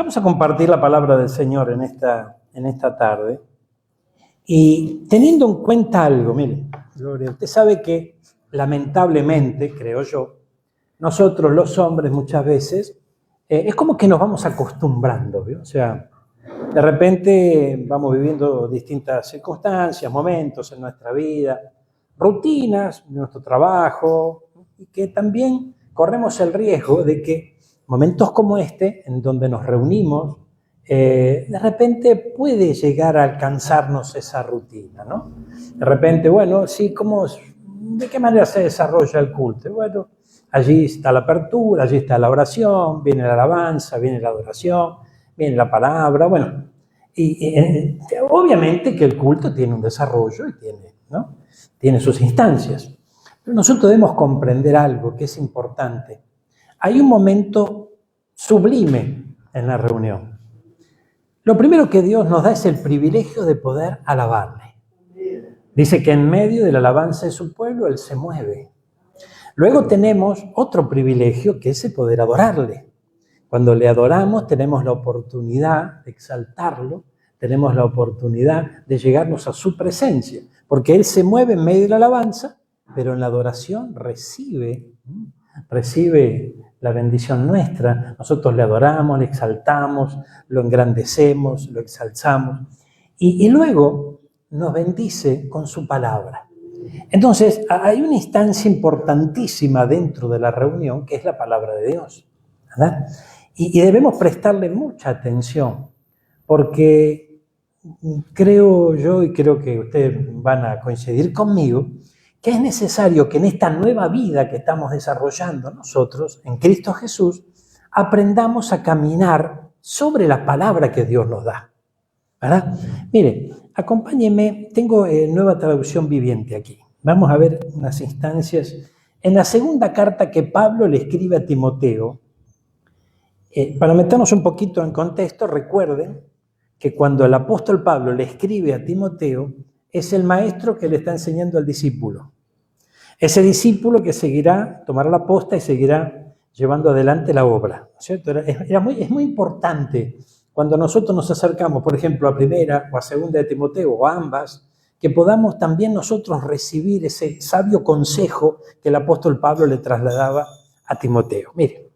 Vamos a compartir la palabra del Señor en esta tarde. Y teniendo en cuenta algo, mire, Gloria, usted sabe que lamentablemente, creo yo, nosotros los hombres muchas veces, es como que nos vamos acostumbrando, ¿vio? O sea, de repente vamos viviendo distintas circunstancias, momentos en nuestra vida, rutinas de nuestro trabajo, y que también corremos el riesgo de que momentos como este, en donde nos reunimos, de repente puede llegar a alcanzarnos esa rutina, ¿no? De repente, bueno, sí, ¿de qué manera se desarrolla el culto? Bueno, allí está la apertura, allí está la oración, viene la alabanza, viene la adoración, viene la palabra, bueno. Y obviamente que el culto tiene un desarrollo y tiene sus instancias. Pero nosotros debemos comprender algo que es importante. Hay un momento sublime en la reunión. Lo primero que Dios nos da es el privilegio de poder alabarle. Dice que en medio de la alabanza de su pueblo, Él se mueve. Luego tenemos otro privilegio que es el poder adorarle. Cuando le adoramos tenemos la oportunidad de exaltarlo, tenemos la oportunidad de llegarnos a su presencia, porque Él se mueve en medio de la alabanza, pero en la adoración recibe la bendición nuestra. Nosotros le adoramos, le exaltamos, lo engrandecemos, lo exalzamos, y luego nos bendice con su palabra. Entonces, hay una instancia importantísima dentro de la reunión que es la palabra de Dios, ¿verdad? Y debemos prestarle mucha atención, porque creo yo, y creo que ustedes van a coincidir conmigo, que es necesario que en esta nueva vida que estamos desarrollando nosotros, en Cristo Jesús, aprendamos a caminar sobre la palabra que Dios nos da, ¿verdad? Mire, acompáñenme, tengo Nueva Traducción Viviente aquí. Vamos a ver unas instancias. En la segunda carta que Pablo le escribe a Timoteo, para meternos un poquito en contexto, recuerden que cuando el apóstol Pablo le escribe a Timoteo, es el maestro que le está enseñando al discípulo. Ese discípulo que tomará la posta y seguirá llevando adelante la obra, ¿cierto? Es muy importante cuando nosotros nos acercamos, por ejemplo, a primera o a segunda de Timoteo, o a ambas, que podamos también nosotros recibir ese sabio consejo que el apóstol Pablo le trasladaba a Timoteo. Mire,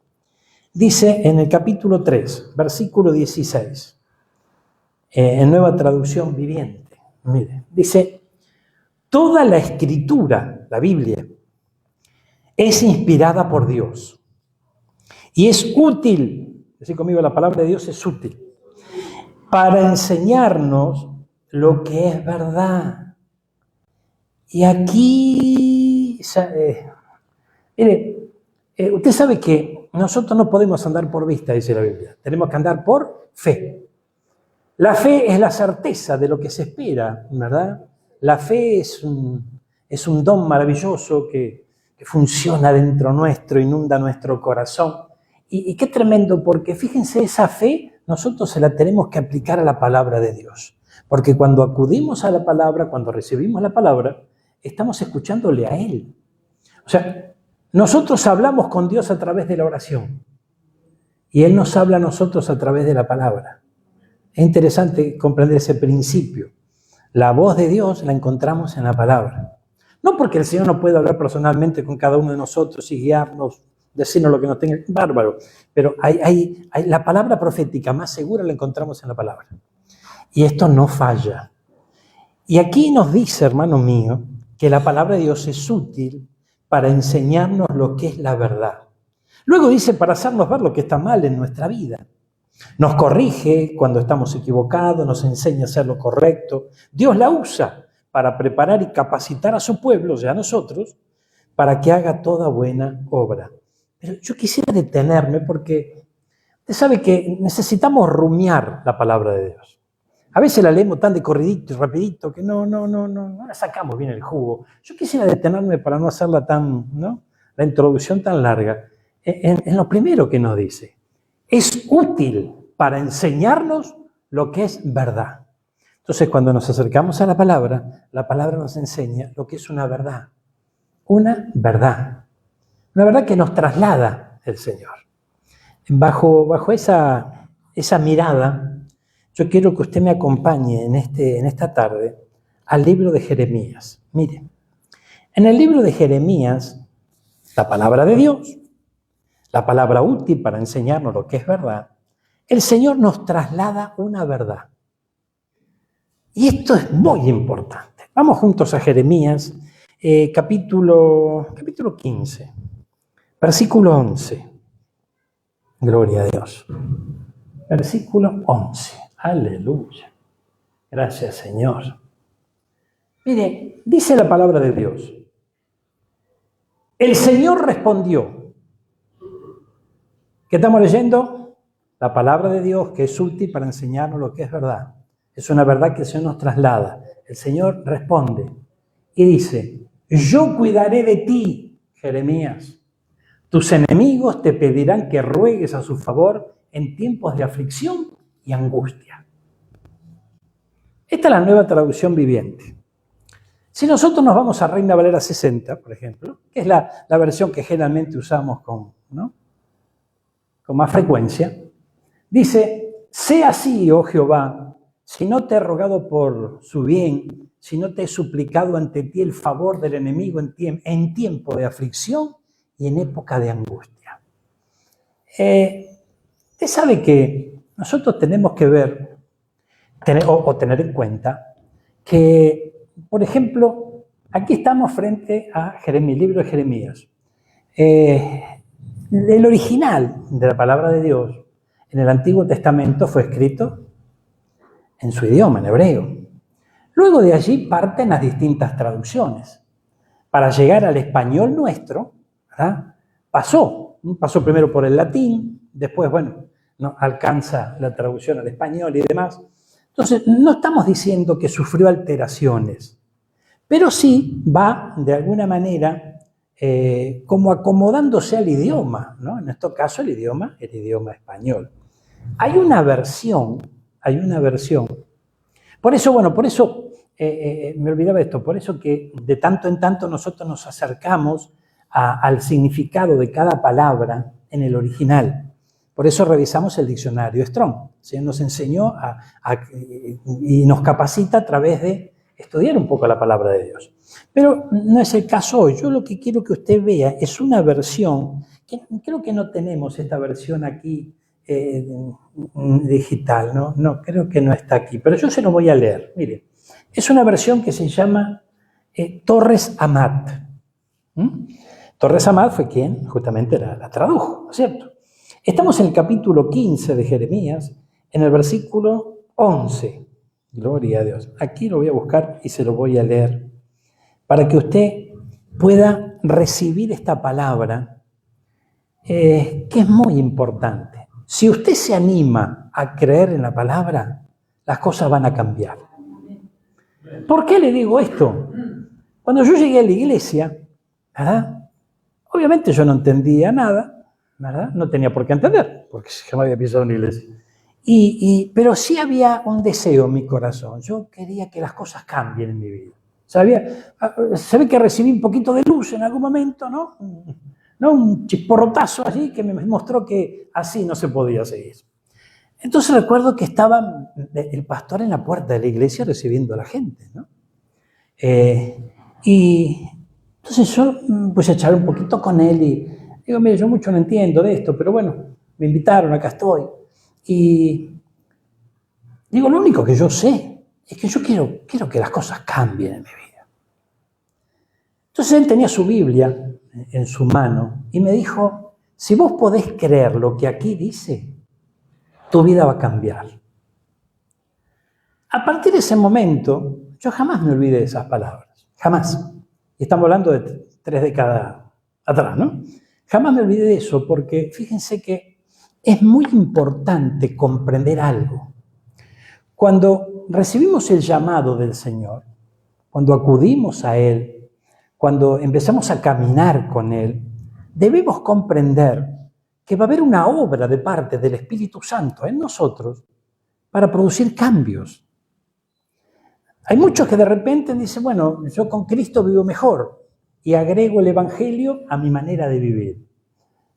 dice en el capítulo 3, versículo 16, en Nueva Traducción Viviente, mire, dice: toda la Escritura, la Biblia, es inspirada por Dios y es útil, decir conmigo, la palabra de Dios es útil, para enseñarnos lo que es verdad. Y aquí, mire, usted sabe que nosotros no podemos andar por vista, dice la Biblia, tenemos que andar por fe. La fe es la certeza de lo que se espera, ¿verdad? La fe es un don maravilloso que funciona dentro nuestro, inunda nuestro corazón. Y qué tremendo, porque fíjense, esa fe nosotros se la tenemos que aplicar a la palabra de Dios. Porque cuando acudimos a la palabra, cuando recibimos la palabra, estamos escuchándole a Él. O sea, nosotros hablamos con Dios a través de la oración y Él nos habla a nosotros a través de la palabra. Es interesante comprender ese principio. La voz de Dios la encontramos en la palabra. No porque el Señor no pueda hablar personalmente con cada uno de nosotros y guiarnos, decirnos lo que nos tenga, bárbaro, pero hay la palabra profética más segura la encontramos en la palabra. Y esto no falla. Y aquí nos dice, hermano mío, que la palabra de Dios es útil para enseñarnos lo que es la verdad. Luego dice para hacernos ver lo que está mal en nuestra vida. Nos corrige cuando estamos equivocados, nos enseña a hacer lo correcto. Dios la usa para preparar y capacitar a su pueblo, o sea, a nosotros, para que haga toda buena obra. Pero yo quisiera detenerme porque usted sabe que necesitamos rumiar la palabra de Dios. A veces la leemos tan de corridito y rapidito que no la sacamos bien el jugo. Yo quisiera detenerme para no hacerla la introducción tan larga, en lo primero que nos dice. Es útil para enseñarnos lo que es verdad. Entonces, cuando nos acercamos a la palabra nos enseña lo que es una verdad. Una verdad. Una verdad que nos traslada el Señor. Bajo esa esa mirada, yo quiero que usted me acompañe en esta tarde al libro de Jeremías. Mire, en el libro de Jeremías, la palabra de Dios, la palabra útil para enseñarnos lo que es verdad, el Señor nos traslada una verdad. Y esto es muy importante. Vamos juntos a Jeremías, capítulo 15, versículo 11. Gloria a Dios. Versículo 11. Aleluya. Gracias, Señor. Mire, dice la palabra de Dios. El Señor respondió. ¿Qué estamos leyendo? La palabra de Dios, que es útil para enseñarnos lo que es verdad. Es una verdad que el Señor nos traslada. El Señor responde y dice, yo cuidaré de ti, Jeremías. Tus enemigos te pedirán que ruegues a su favor en tiempos de aflicción y angustia. Esta es la nueva traducción viviente. Si nosotros nos vamos a Reina Valera 60, por ejemplo, que es la versión que generalmente usamos con más frecuencia, dice, sea así, oh Jehová, si no te he rogado por su bien, si no te he suplicado ante ti el favor del enemigo en tiempo de aflicción y en época de angustia. Usted sabe que nosotros tenemos que ver o tener en cuenta que, por ejemplo, aquí estamos frente a Jeremías, el libro de Jeremías. El original de la palabra de Dios en el Antiguo Testamento fue escrito en su idioma, en hebreo. Luego de allí parten las distintas traducciones. Para llegar al español nuestro, ¿verdad? Pasó primero por el latín, después, no alcanza la traducción al español y demás. Entonces, no estamos diciendo que sufrió alteraciones, pero sí va, de alguna manera, como acomodándose al idioma, ¿no? En este caso, el idioma español. Hay una versión. Por eso, me olvidaba esto, por eso que de tanto en tanto nosotros nos acercamos al significado de cada palabra en el original. Por eso revisamos el diccionario Strong. ¿Sí? Nos enseñó y nos capacita a través de estudiar un poco la palabra de Dios. Pero no es el caso hoy. Yo lo que quiero que usted vea es una versión, que creo que no tenemos esta versión aquí digital, ¿no? No, creo que no está aquí, pero yo se lo voy a leer. Mire, es una versión que se llama Torres Amat. Torres Amat fue quien justamente la tradujo, ¿no es cierto? Estamos en el capítulo 15 de Jeremías, en el versículo 11. Gloria a Dios. Aquí lo voy a buscar y se lo voy a leer para que usted pueda recibir esta palabra que es muy importante. Si usted se anima a creer en la palabra, las cosas van a cambiar. ¿Por qué le digo esto? Cuando yo llegué a la iglesia, ¿verdad? Obviamente yo no entendía nada, ¿verdad? No tenía por qué entender, porque jamás había pisado una iglesia. Pero sí había un deseo en mi corazón. Yo quería que las cosas cambien en mi vida. Se ve que recibí un poquito de luz en algún momento, ¿no? Un chisporrotazo allí que me mostró que así no se podía seguir. Entonces recuerdo que estaba el pastor en la puerta de la iglesia recibiendo a la gente, ¿no? Y entonces yo puse a echar un poquito con él y digo, mire, yo mucho no entiendo de esto, pero bueno, me invitaron, acá estoy. Y digo, lo único que yo sé es que yo quiero que las cosas cambien en mi vida. Entonces él tenía su Biblia en su mano y me dijo, si vos podés creer lo que aquí dice, tu vida va a cambiar. A partir de ese momento, yo jamás me olvidé de esas palabras, jamás. Y estamos hablando de 3 décadas atrás, ¿no? Jamás me olvidé de eso porque fíjense que es muy importante comprender algo. Cuando recibimos el llamado del Señor, cuando acudimos a Él, cuando empezamos a caminar con Él, debemos comprender que va a haber una obra de parte del Espíritu Santo en nosotros para producir cambios. Hay muchos que de repente dicen, bueno, yo con Cristo vivo mejor y agrego el Evangelio a mi manera de vivir.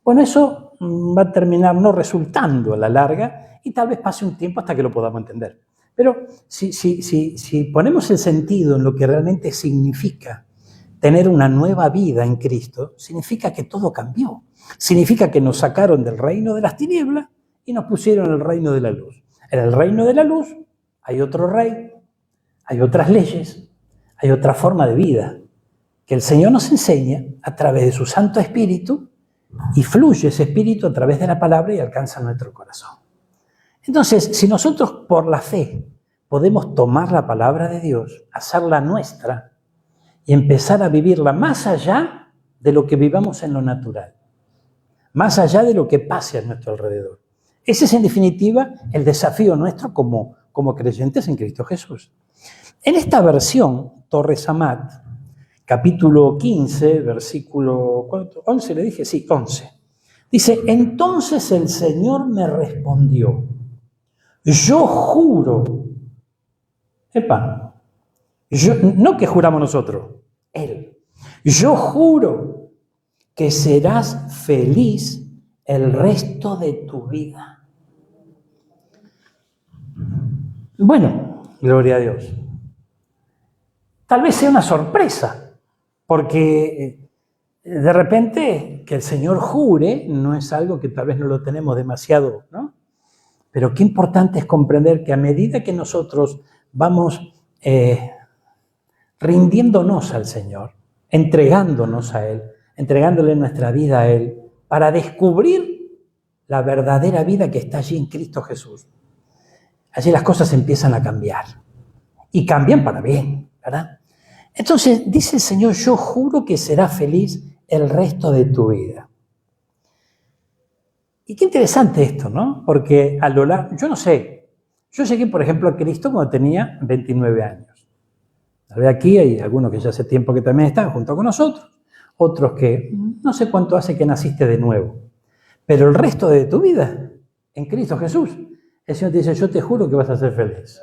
Bueno, eso va a terminar no resultando a la larga y tal vez pase un tiempo hasta que lo podamos entender. Pero si ponemos el sentido en lo que realmente significa tener una nueva vida en Cristo, significa que todo cambió. Significa que nos sacaron del reino de las tinieblas y nos pusieron en el reino de la luz. En el reino de la luz hay otro rey, hay otras leyes, hay otra forma de vida que el Señor nos enseña a través de su Santo Espíritu y fluye ese Espíritu a través de la palabra y alcanza nuestro corazón. Entonces, si nosotros por la fe podemos tomar la palabra de Dios, hacerla nuestra y empezar a vivirla más allá de lo que vivamos en lo natural, más allá de lo que pase a nuestro alrededor. Ese es en definitiva el desafío nuestro como creyentes en Cristo Jesús. En esta versión, Torres Amat, capítulo 15, versículo 11, le dije, sí, 11. Dice, entonces el Señor me respondió, yo juro, no que juramos nosotros, Él, yo juro que serás feliz el resto de tu vida. Bueno, gloria a Dios. Tal vez sea una sorpresa, porque de repente que el Señor jure no es algo que tal vez no lo tenemos demasiado, ¿no? Pero qué importante es comprender que a medida que nosotros vamos rindiéndonos al Señor, entregándonos a Él, entregándole nuestra vida a Él, para descubrir la verdadera vida que está allí en Cristo Jesús. Allí las cosas empiezan a cambiar. Y cambian para bien, ¿verdad? Entonces, dice el Señor, yo juro que serás feliz el resto de tu vida. Y qué interesante esto, ¿no? Porque a lo largo, yo no sé, yo llegué, por ejemplo, a Cristo cuando tenía 29 años. Tal vez aquí hay algunos que ya hace tiempo que también están junto con nosotros, otros que no sé cuánto hace que naciste de nuevo. Pero el resto de tu vida, en Cristo Jesús, el Señor te dice, yo te juro que vas a ser feliz.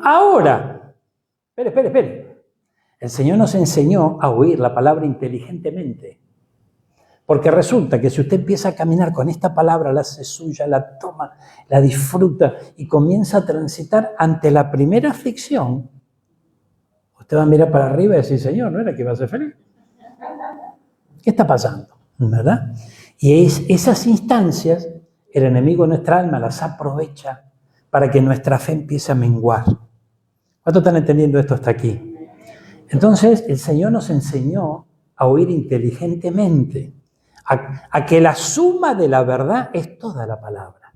Ahora, espere. El Señor nos enseñó a oír la palabra inteligentemente. Porque resulta que si usted empieza a caminar con esta palabra, la hace suya, la toma, la disfruta y comienza a transitar ante la primera aflicción, usted va a mirar para arriba y decir, Señor, ¿no era que iba a ser feliz? ¿Qué está pasando? ¿Verdad? Y esas instancias, el enemigo de nuestra alma las aprovecha para que nuestra fe empiece a menguar. ¿Cuántos están entendiendo esto hasta aquí? Entonces, el Señor nos enseñó a oír inteligentemente, a que la suma de la verdad es toda la palabra,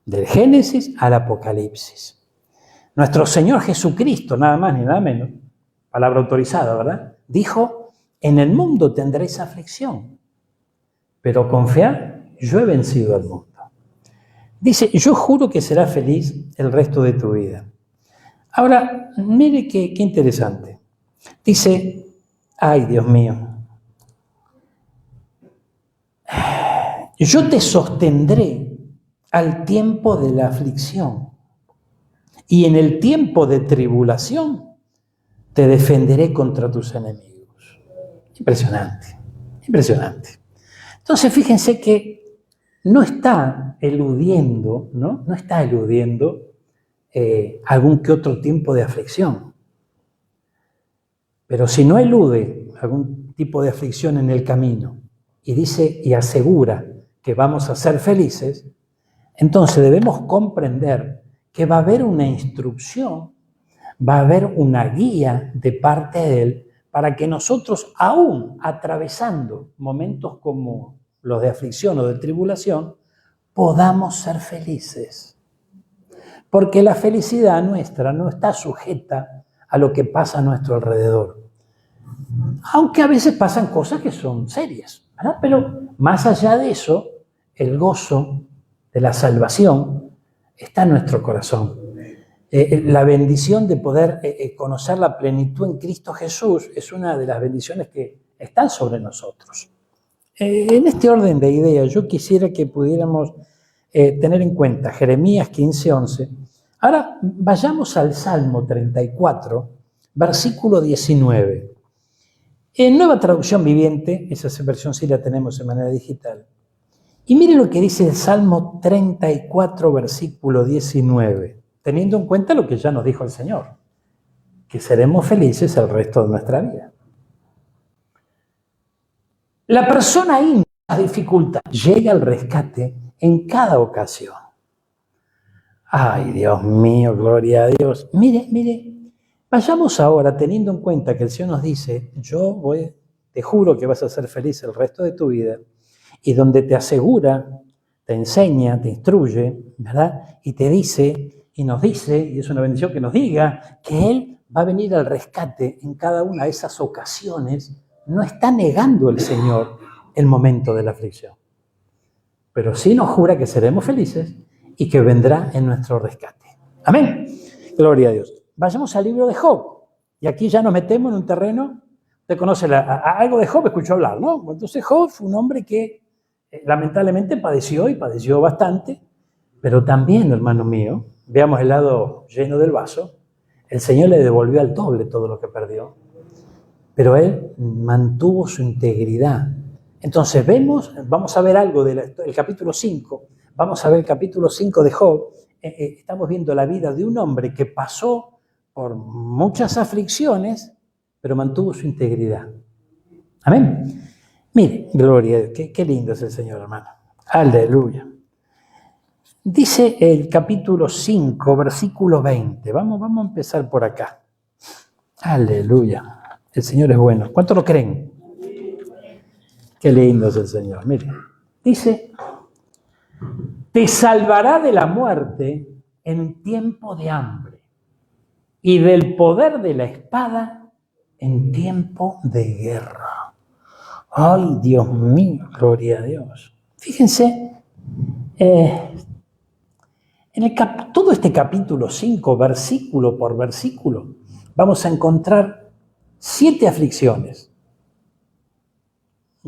del Génesis al Apocalipsis. Nuestro Señor Jesucristo, nada más ni nada menos, palabra autorizada, ¿verdad? Dijo, en el mundo tendréis aflicción, pero confiad, yo he vencido al mundo. Dice, yo juro que serás feliz el resto de tu vida. Ahora, mire qué interesante. Dice, ay Dios mío, yo te sostendré al tiempo de la aflicción y en el tiempo de tribulación te defenderé contra tus enemigos. Impresionante. Entonces fíjense que no está eludiendo, ¿no? No está eludiendo algún que otro tiempo de aflicción. Pero si no elude algún tipo de aflicción en el camino y dice y asegura que vamos a ser felices, entonces debemos comprender que va a haber una instrucción, va a haber una guía de parte de Él para que nosotros, aún atravesando momentos como los de aflicción o de tribulación, podamos ser felices. Porque la felicidad nuestra no está sujeta a lo que pasa a nuestro alrededor. Aunque a veces pasan cosas que son serias, ¿verdad? Pero más allá de eso, el gozo de la salvación está en nuestro corazón. La bendición de poder conocer la plenitud en Cristo Jesús es una de las bendiciones que están sobre nosotros. En este orden de ideas, yo quisiera que pudiéramos tener en cuenta Jeremías 15:11. Ahora vayamos al Salmo 34, versículo 19. En Nueva Traducción Viviente, esa versión sí la tenemos de manera digital, Y mire lo que dice el Salmo 34, versículo 19, teniendo en cuenta lo que ya nos dijo el Señor, que seremos felices el resto de nuestra vida. La persona en la dificultad llega al rescate en cada ocasión. Ay, Dios mío, gloria a Dios. Mire, vayamos ahora teniendo en cuenta que el Señor nos dice, te juro que vas a ser feliz el resto de tu vida, y donde te asegura, te enseña, te instruye, ¿verdad? Y te dice, y nos dice, y es una bendición que nos diga, que Él va a venir al rescate en cada una de esas ocasiones. No está negando el Señor el momento de la aflicción, pero sí nos jura que seremos felices y que vendrá en nuestro rescate. Amén. Gloria a Dios. Vayamos al libro de Job. Y aquí ya nos metemos en un terreno. Usted conoce algo de Job, escuchó hablar, ¿no? Entonces Job fue un hombre que lamentablemente padeció y padeció bastante, pero también, hermano mío, veamos el lado lleno del vaso, el Señor le devolvió al doble todo lo que perdió, pero él mantuvo su integridad. Entonces vamos a ver algo del capítulo 5, vamos a ver el capítulo 5 de Job. Estamos viendo la vida de un hombre que pasó por muchas aflicciones, pero mantuvo su integridad. Amén. Mire, gloria a Dios, qué lindo es el Señor, hermano. Aleluya. Dice el capítulo 5, versículo 20. Vamos a empezar por acá. Aleluya. El Señor es bueno. ¿Cuánto lo creen? Qué lindo es el Señor. Mire, dice, te salvará de la muerte en tiempo de hambre y del poder de la espada en tiempo de guerra. Ay, Dios mío, gloria a Dios. Fíjense, todo este capítulo 5, versículo por versículo, vamos a encontrar 7 aflicciones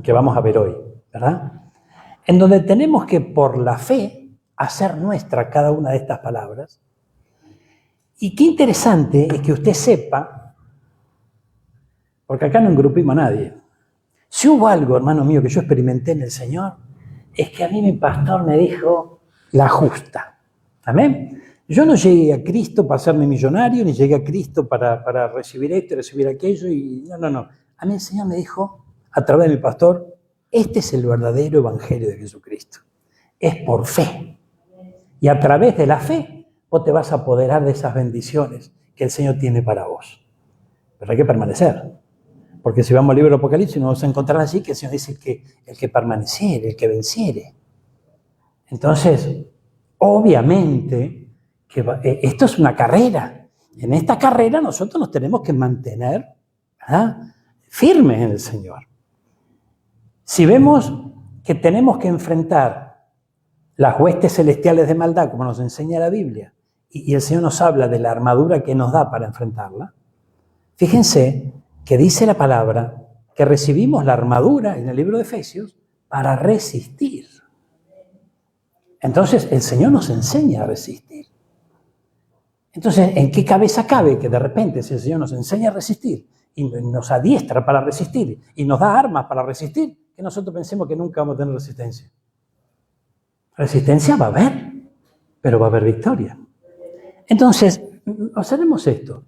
que vamos a ver hoy, ¿verdad? En donde tenemos que, por la fe, hacer nuestra cada una de estas palabras. Y qué interesante es que usted sepa, porque acá no engrupimos a nadie, si hubo algo, hermano mío, que yo experimenté en el Señor, es que a mí mi pastor me dijo la justa. ¿Amén? Yo no llegué a Cristo para hacerme millonario, ni llegué a Cristo para recibir esto y recibir aquello. No. A mí el Señor me dijo, a través de mi pastor, este es el verdadero evangelio de Jesucristo. Es por fe. Y a través de la fe, vos te vas a apoderar de esas bendiciones que el Señor tiene para vos. Pero hay que permanecer. Porque si vamos al libro del Apocalipsis, nos vamos a encontrar así que el Señor dice el que permaneciere, el que venciere. Entonces, obviamente, esto es una carrera. En esta carrera nosotros nos tenemos que mantener, ¿verdad?, firmes en el Señor. Si vemos que tenemos que enfrentar las huestes celestiales de maldad, como nos enseña la Biblia, y el Señor nos habla de la armadura que nos da para enfrentarla, fíjense que dice la palabra que recibimos la armadura en el libro de Efesios para resistir. Entonces, el Señor nos enseña a resistir. Entonces, ¿en qué cabeza cabe que de repente, si el Señor nos enseña a resistir y nos adiestra para resistir y nos da armas para resistir, que nosotros pensemos que nunca vamos a tener resistencia? Resistencia va a haber, pero va a haber victoria. Entonces, observemos esto.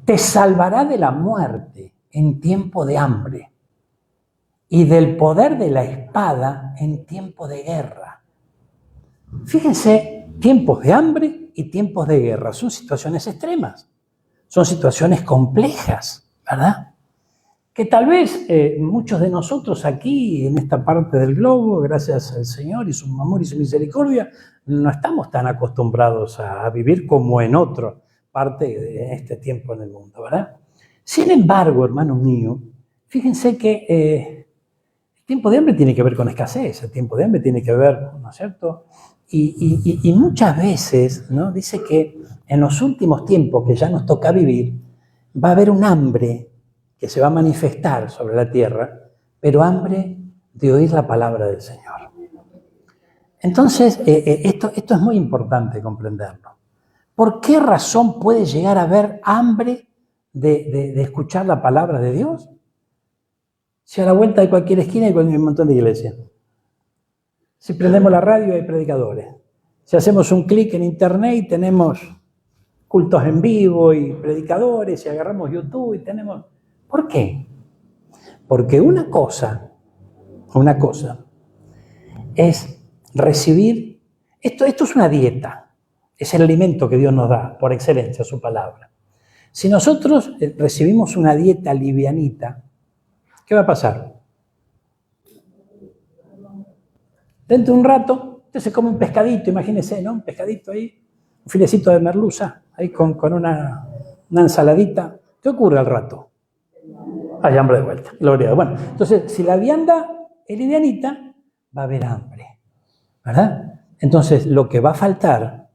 Te salvará de la muerte en tiempo de hambre y del poder de la espada en tiempo de guerra. Fíjense, tiempos de hambre y tiempos de guerra son situaciones extremas, son situaciones complejas, ¿verdad? Que tal vez muchos de nosotros aquí, en esta parte del globo, gracias al Señor y su amor y su misericordia, no estamos tan acostumbrados a vivir como en otra parte de este tiempo en el mundo, ¿verdad? Sin embargo, hermano mío, fíjense que el tiempo de hambre tiene que ver con escasez, el tiempo de hambre tiene que ver, ¿no es cierto? Y muchas veces, ¿no?, dice que en los últimos tiempos que ya nos toca vivir, va a haber un hambre que se va a manifestar sobre la tierra, pero hambre de oír la palabra del Señor. Entonces, esto es muy importante comprenderlo. ¿Por qué razón puede llegar a haber hambre de escuchar la palabra de Dios? Si a la vuelta de cualquier esquina hay un montón de iglesias. Si prendemos la radio hay predicadores. Si hacemos un clic en internet tenemos cultos en vivo y predicadores, y agarramos YouTube y tenemos... ¿Por qué? Porque una cosa es recibir... Esto es una dieta, es el alimento que Dios nos da, por excelencia, su palabra. Si nosotros recibimos una dieta livianita, ¿qué va a pasar? Dentro de un rato, usted se come un pescadito, imagínese, ¿no? Un pescadito ahí, un filecito de merluza, ahí con una ensaladita. ¿Qué ocurre al rato? Hay hambre de vuelta, gloria a Dios. Bueno, entonces, si la vianda es livianita, va a haber hambre, ¿verdad? Entonces, lo que va a faltar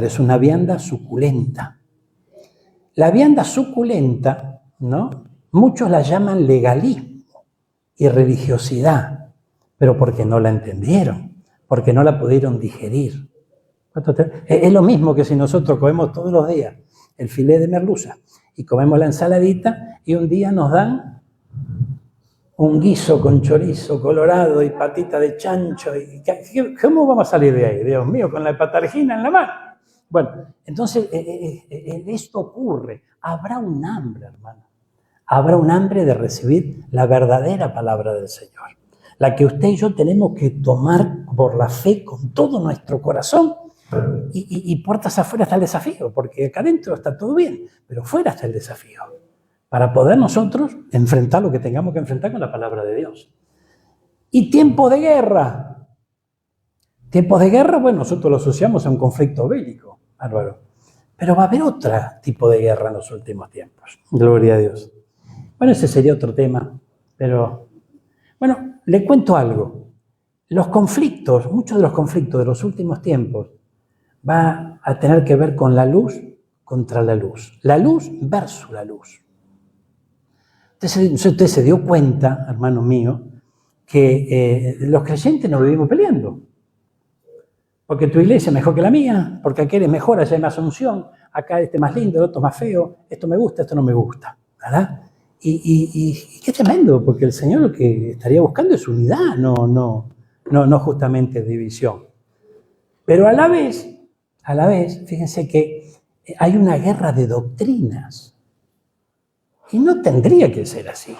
es una vianda suculenta. La vianda suculenta, ¿no? Muchos la llaman legalismo y religiosidad, pero porque no la entendieron, porque no la pudieron digerir. Es lo mismo que si nosotros comemos todos los días el filé de merluza y comemos la ensaladita y un día nos dan un guiso con chorizo colorado y patita de chancho. ¿Cómo vamos a salir de ahí? Dios mío, con la hepatalergina en la mano. Bueno, entonces esto ocurre. Habrá un hambre, hermano. Habrá un hambre de recibir la verdadera palabra del Señor. La que usted y yo tenemos que tomar por la fe con todo nuestro corazón. Y puertas afuera está el desafío, porque acá adentro está todo bien, pero fuera está el desafío. Para poder nosotros enfrentar lo que tengamos que enfrentar con la palabra de Dios. Y tiempo de guerra. Tiempos de guerra, bueno, nosotros lo asociamos a un conflicto bélico, bárbaro. Pero va a haber otro tipo de guerra en los últimos tiempos. Gloria a Dios. Bueno, ese sería otro tema, pero... Bueno, le cuento algo. Los conflictos, muchos de los conflictos de los últimos tiempos, va a tener que ver con la luz contra la luz. La luz versus la luz. Usted se dio cuenta, hermano mío, que los creyentes nos vivimos peleando. Porque tu iglesia es mejor que la mía, porque aquel es mejor, allá hay más unción, acá este es más lindo, el otro es más feo, esto me gusta, esto no me gusta, ¿verdad? Y qué tremendo, porque el Señor lo que estaría buscando es unidad, no justamente división. Pero a la vez, fíjense que hay una guerra de doctrinas. Y no tendría que ser así.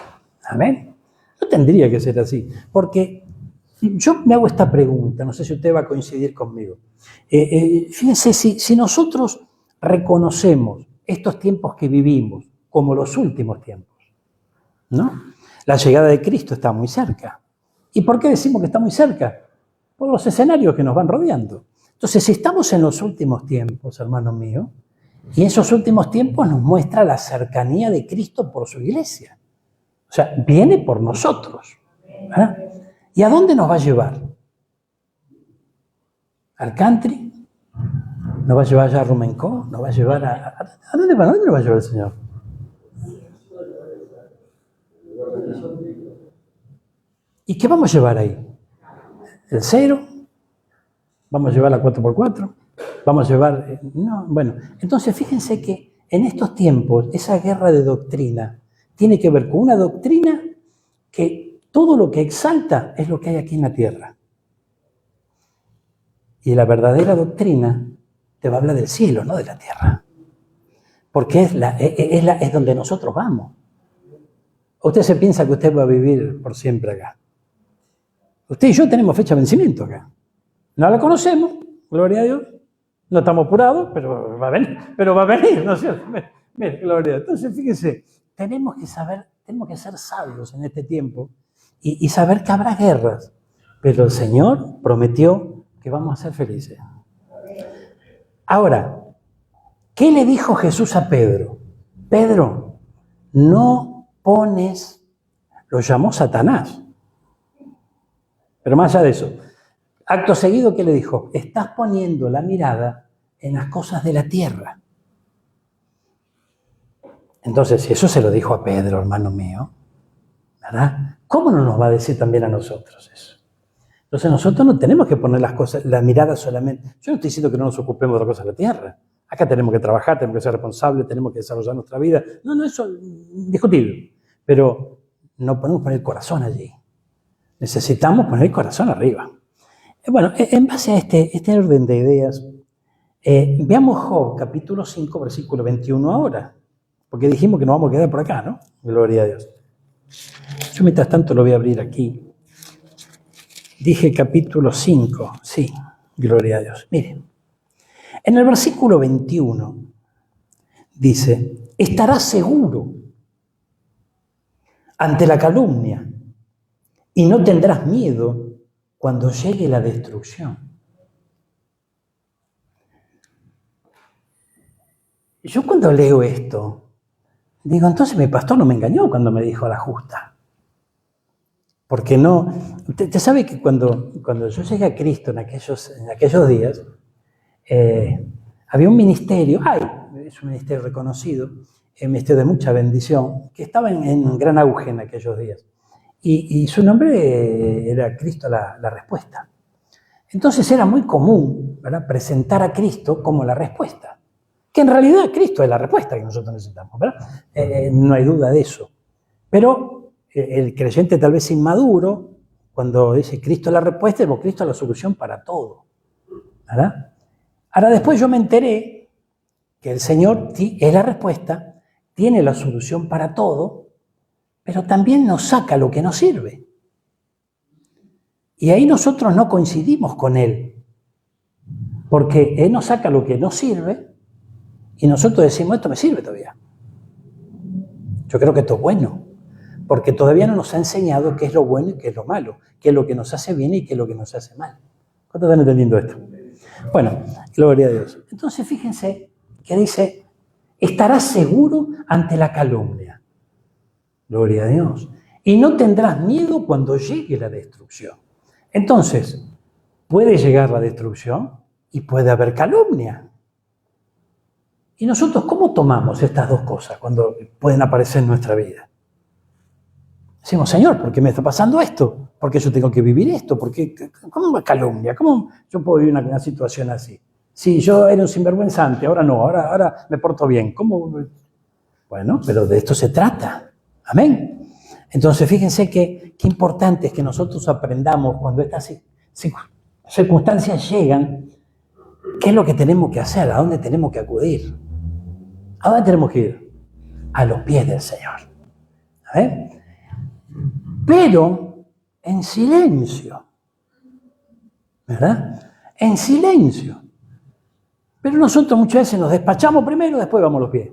¿Amén? No tendría que ser así. Porque yo me hago esta pregunta, no sé si usted va a coincidir conmigo. Fíjense, si nosotros reconocemos estos tiempos que vivimos como los últimos tiempos, ¿no? La llegada de Cristo está muy cerca. ¿Y por qué decimos que está muy cerca? Por los escenarios que nos van rodeando. Entonces, si estamos en los últimos tiempos, hermano mío, y esos últimos tiempos nos muestra la cercanía de Cristo por su iglesia. O sea, viene por nosotros. ¿Verdad? ¿Y a dónde nos va a llevar? ¿Al country? ¿Nos va a llevar allá a Rumencó? ¿Nos va a llevar ¿a dónde nos va a llevar el Señor? ¿Y qué vamos a llevar ahí? ¿El cero? ¿Vamos a llevar la 4x4? ¿Vamos a llevar...? No, bueno, entonces fíjense que en estos tiempos esa guerra de doctrina tiene que ver con una doctrina que todo lo que exalta es lo que hay aquí en la tierra. Y la verdadera doctrina te va a hablar del cielo, no de la tierra. Porque es donde nosotros vamos. Usted se piensa que usted va a vivir por siempre acá. Usted y yo tenemos fecha de vencimiento acá. No la conocemos, gloria a Dios. No estamos apurados, pero va a venir, ¿no es cierto? Mire, gloria a Dios. Entonces, fíjense, tenemos que ser sabios en este tiempo y saber que habrá guerras. Pero el Señor prometió que vamos a ser felices. Ahora, ¿qué le dijo Jesús a Pedro? Pedro, no pones, lo llamó Satanás. Pero más allá de eso, acto seguido, ¿qué le dijo? Estás poniendo la mirada en las cosas de la tierra. Entonces, si eso se lo dijo a Pedro, hermano mío, ¿verdad? ¿Cómo no nos va a decir también a nosotros eso? Entonces, nosotros no tenemos que poner la mirada solamente. Yo no estoy diciendo que no nos ocupemos de las cosas de la tierra. Acá tenemos que trabajar, tenemos que ser responsables, tenemos que desarrollar nuestra vida. No, eso es discutible. Pero no podemos poner el corazón allí. Necesitamos poner el corazón arriba. Bueno, en base a este orden de ideas, veamos Job, capítulo 5, versículo 21 ahora. Porque dijimos que nos vamos a quedar por acá, ¿no? Gloria a Dios. Yo mientras tanto lo voy a abrir aquí. Dije capítulo 5, sí, gloria a Dios. Miren, en el versículo 21 dice, estarás seguro ante la calumnia y no tendrás miedo cuando llegue la destrucción. Yo cuando leo esto, digo, entonces mi pastor no me engañó cuando me dijo la justa. Porque no, usted sabe que cuando yo llegué a Cristo en aquellos días, había un ministerio, es un ministerio reconocido, un ministerio de mucha bendición, que estaba en gran auge en aquellos días. Y su nombre era Cristo la Respuesta. Entonces era muy común, ¿verdad?, presentar a Cristo como la respuesta. Que en realidad Cristo es la respuesta que nosotros necesitamos, ¿verdad? No hay duda de eso. Pero el creyente tal vez inmaduro, cuando dice Cristo es la respuesta, es Cristo es la solución para todo, ¿verdad? Ahora después yo me enteré que el Señor es la respuesta, tiene la solución para todo, pero también nos saca lo que nos sirve. Y ahí nosotros no coincidimos con Él, porque Él nos saca lo que nos sirve y nosotros decimos, esto me sirve todavía. Yo creo que esto es bueno, porque todavía no nos ha enseñado qué es lo bueno y qué es lo malo, qué es lo que nos hace bien y qué es lo que nos hace mal. ¿Cuántos están entendiendo esto? Bueno, gloria a Dios. Entonces fíjense que dice, estarás seguro ante la calumnia. Gloria a Dios. Y no tendrás miedo cuando llegue la destrucción. Entonces, puede llegar la destrucción y puede haber calumnia. ¿Y nosotros cómo tomamos estas dos cosas cuando pueden aparecer en nuestra vida? Decimos, Señor, ¿por qué me está pasando esto? ¿Por qué yo tengo que vivir esto? ¿Cómo es calumnia? ¿Cómo yo puedo vivir una situación así? Si yo era un sinvergüenzante, ahora no, ahora me porto bien. ¿Cómo? Bueno, pero de esto se trata. Amén. Entonces, fíjense qué importante es que nosotros aprendamos cuando estas circunstancias llegan, qué es lo que tenemos que hacer, a dónde tenemos que acudir. ¿A dónde tenemos que ir? A los pies del Señor. ¿Amén? Pero en silencio, ¿verdad? En silencio. Pero nosotros muchas veces nos despachamos primero, después vamos a los pies.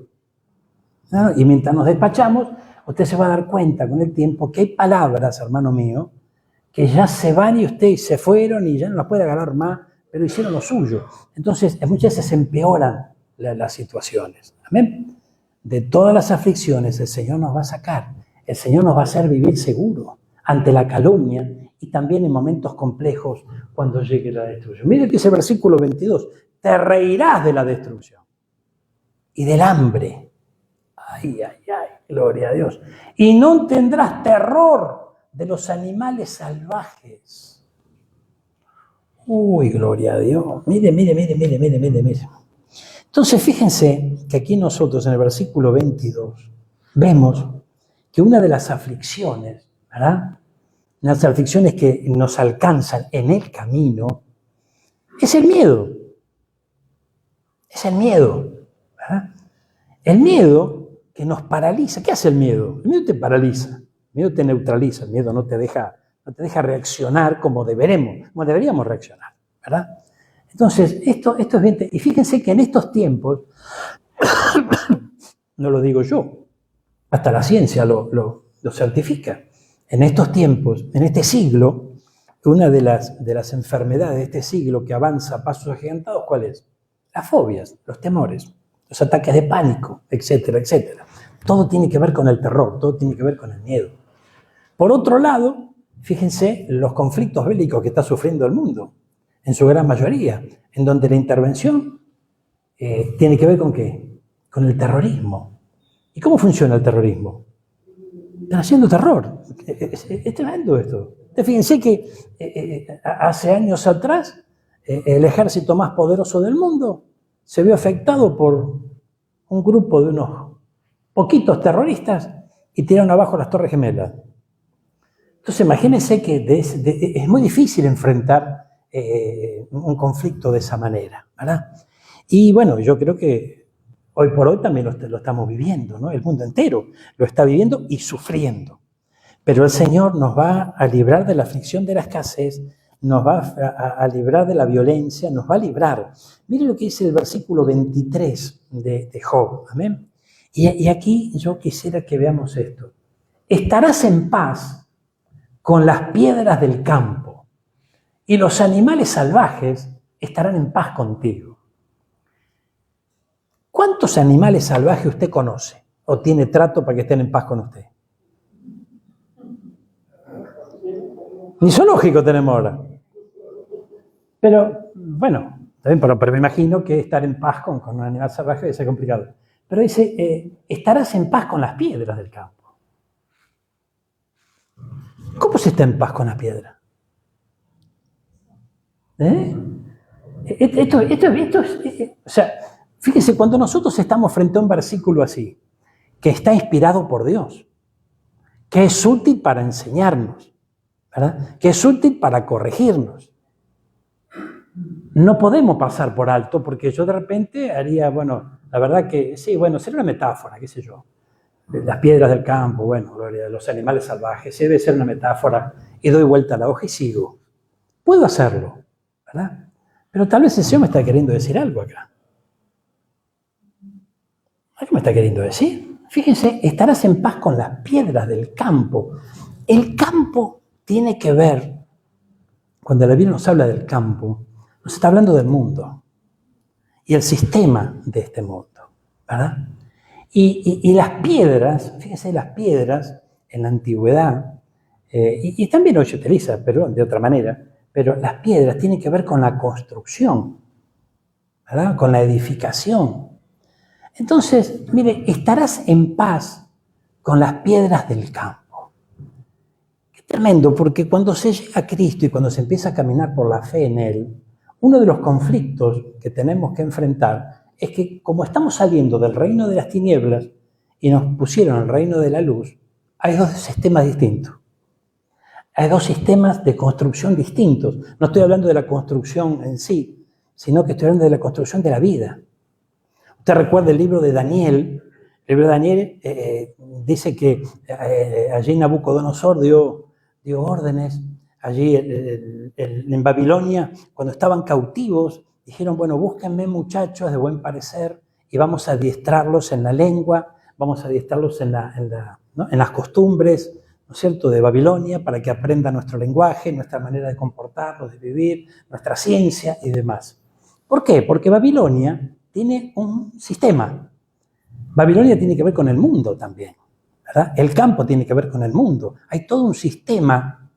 ¿No? Y mientras nos despachamos, usted se va a dar cuenta con el tiempo que hay palabras, hermano mío, que ya se van y usted se fueron y ya no las puede agarrar más, pero hicieron lo suyo. Entonces, muchas veces se empeoran las situaciones. Amén. De todas las aflicciones, el Señor nos va a sacar. El Señor nos va a hacer vivir seguro ante la calumnia y también en momentos complejos cuando llegue la destrucción. Mire que dice el versículo 22, te reirás de la destrucción y del hambre. Ay, gloria a Dios. Y no tendrás terror de los animales salvajes. Uy, gloria a Dios. Mire. Entonces, fíjense que aquí nosotros en el versículo 22 vemos que una de las aflicciones, ¿verdad? Las aflicciones que nos alcanzan en el camino es el miedo. Es el miedo, ¿verdad? El miedo que nos paraliza. ¿Qué hace el miedo? El miedo te paraliza, el miedo te neutraliza, el miedo no te deja reaccionar como deberíamos reaccionar, ¿verdad? Entonces, esto es bien. Y fíjense que en estos tiempos, no lo digo yo, hasta la ciencia lo certifica. En estos tiempos, en este siglo, una de las enfermedades de este siglo que avanza a pasos agigantados, ¿cuál es? Las fobias, los temores, los ataques de pánico, etcétera, etcétera. Todo tiene que ver con el terror, todo tiene que ver con el miedo. Por otro lado, fíjense los conflictos bélicos que está sufriendo el mundo, en su gran mayoría, en donde la intervención tiene que ver con ¿qué? Con el terrorismo. ¿Y cómo funciona el terrorismo? Están haciendo terror. Es tremendo esto. Fíjense que hace años atrás el ejército más poderoso del mundo se vio afectado por un grupo de unos poquitos terroristas y tiraron abajo las Torres Gemelas. Entonces imagínense que es muy difícil enfrentar un conflicto de esa manera, ¿verdad? Y bueno, yo creo que hoy por hoy también lo estamos viviendo, ¿no? El mundo entero lo está viviendo y sufriendo. Pero el Señor nos va a librar de la aflicción de la escasez, nos va a librar de la violencia, nos va a librar. Mire lo que dice el versículo 23 de Job, amén. Y aquí yo quisiera que veamos esto. Estarás en paz con las piedras del campo, y los animales salvajes estarán en paz contigo. ¿Cuántos animales salvajes usted conoce o tiene trato para que estén en paz con usted? Ni zoológico tenemos ahora. Pero, bueno, pero me imagino que estar en paz con un animal salvaje debe ser complicado. Pero dice, estarás en paz con las piedras del campo. ¿Cómo se está en paz con las piedras? Esto es, o sea, fíjense, cuando nosotros estamos frente a un versículo así, que está inspirado por Dios, que es útil para enseñarnos, ¿verdad? Que es útil para corregirnos. No podemos pasar por alto, porque yo de repente haría, bueno, la verdad que sí, bueno, sería una metáfora, qué sé yo. Las piedras del campo, bueno, los animales salvajes, debe ser una metáfora, y doy vuelta a la hoja y sigo. Puedo hacerlo, ¿verdad? Pero tal vez el Señor me está queriendo decir algo acá. ¿Qué me está queriendo decir? Fíjense, estarás en paz con las piedras del campo. El campo tiene que ver, cuando la Biblia nos habla del campo, nos está hablando del mundo y el sistema de este mundo, ¿verdad? Y las piedras, fíjense, las piedras en la antigüedad, y también hoy se utiliza, pero de otra manera, pero las piedras tienen que ver con la construcción, ¿verdad? Con la edificación. Entonces, mire, estarás en paz con las piedras del campo. Qué tremendo, porque cuando se llega a Cristo y cuando se empieza a caminar por la fe en Él, uno de los conflictos que tenemos que enfrentar es que como estamos saliendo del reino de las tinieblas y nos pusieron al reino de la luz, hay dos sistemas distintos. Hay dos sistemas de construcción distintos. No estoy hablando de la construcción en sí, sino que estoy hablando de la construcción de la vida. Usted recuerda el libro de Daniel. El libro de Daniel dice que allí Nabucodonosor dio órdenes. Allí en Babilonia, cuando estaban cautivos, dijeron, bueno, búsquenme muchachos de buen parecer y vamos a adiestrarlos en la lengua, vamos a adiestrarlos en las costumbres, ¿no es cierto?, de Babilonia, para que aprendan nuestro lenguaje, nuestra manera de comportarnos, de vivir, nuestra ciencia y demás. ¿Por qué? Porque Babilonia tiene un sistema. Babilonia tiene que ver con el mundo también, ¿verdad? El campo tiene que ver con el mundo. Hay todo un sistema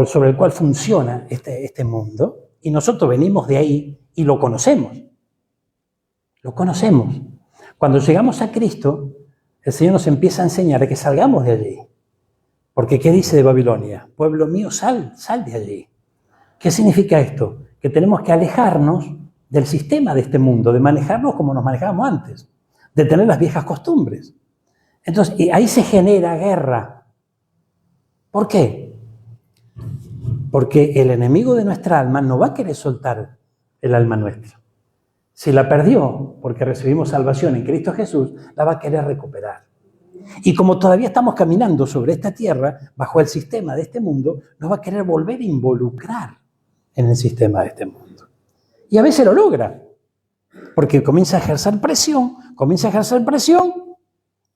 sobre el cual funciona este mundo, y nosotros venimos de ahí y lo conocemos. Lo conocemos. Cuando llegamos a Cristo, el Señor nos empieza a enseñar a que salgamos de allí. Porque ¿qué dice de Babilonia? Pueblo mío, sal de allí. ¿Qué significa esto? Que tenemos que alejarnos del sistema de este mundo, de manejarnos como nos manejábamos antes, de tener las viejas costumbres. Entonces, ahí se genera guerra. ¿Por qué? Porque el enemigo de nuestra alma no va a querer soltar el alma nuestra. Si la perdió porque recibimos salvación en Cristo Jesús, la va a querer recuperar. Y como todavía estamos caminando sobre esta tierra, bajo el sistema de este mundo, nos va a querer volver a involucrar en el sistema de este mundo. Y a veces lo logra, porque comienza a ejercer presión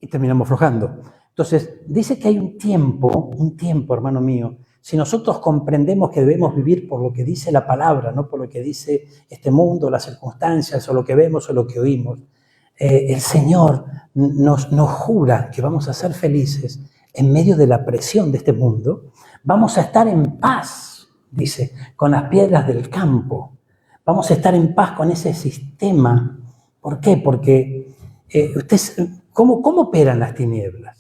y terminamos aflojando. Entonces, dice que hay un tiempo, hermano mío, si nosotros comprendemos que debemos vivir por lo que dice la palabra, no por lo que dice este mundo, las circunstancias, o lo que vemos o lo que oímos, el Señor nos jura que vamos a ser felices en medio de la presión de este mundo. Vamos a estar en paz, dice, con las piedras del campo. Vamos a estar en paz con ese sistema. ¿Por qué? Porque ¿cómo operan las tinieblas?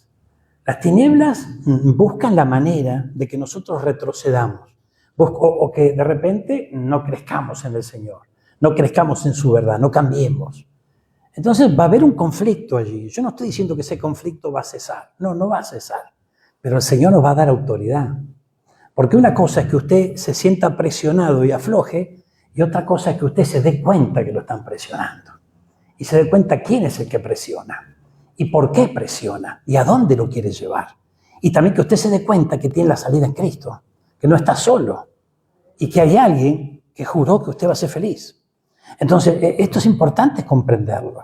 Las tinieblas buscan la manera de que nosotros retrocedamos o que de repente no crezcamos en el Señor, no crezcamos en su verdad, no cambiemos. Entonces va a haber un conflicto allí. Yo no estoy diciendo que ese conflicto va a cesar. No va a cesar. pero el Señor nos va a dar autoridad. Porque una cosa es que usted se sienta presionado y afloje, y otra cosa es que usted se dé cuenta que lo están presionando. Y se dé cuenta quién es el que presiona, y por qué presiona, y a dónde lo quiere llevar. Y también que usted se dé cuenta que tiene la salida en Cristo, que no está solo, y que hay alguien que juró que usted va a ser feliz. Entonces, esto es importante comprenderlo.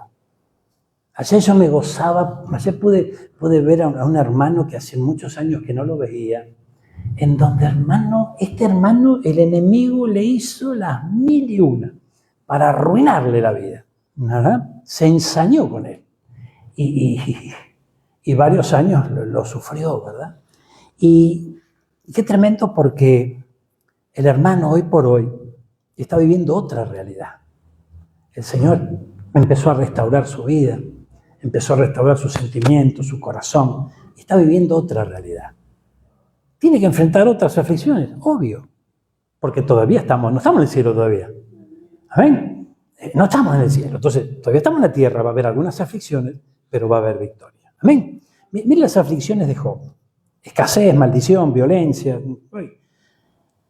Ayer yo me gozaba, ayer pude ver a un hermano que hace muchos años que no lo veía, en donde este hermano, el enemigo le hizo las 1001 para arruinarle la vida, ¿verdad? Se ensañó con él y varios años lo sufrió, ¿verdad? Y qué tremendo, porque el hermano hoy por hoy está viviendo otra realidad. El Señor empezó a restaurar su vida, empezó a restaurar sus sentimientos, su corazón, y está viviendo otra realidad. Tiene que enfrentar otras aflicciones, obvio, porque todavía no estamos en el cielo todavía. ¿Amén? No estamos en el cielo, entonces todavía estamos en la tierra, va a haber algunas aflicciones, pero va a haber victoria. Amén. Miren las aflicciones de Job: escasez, maldición, violencia.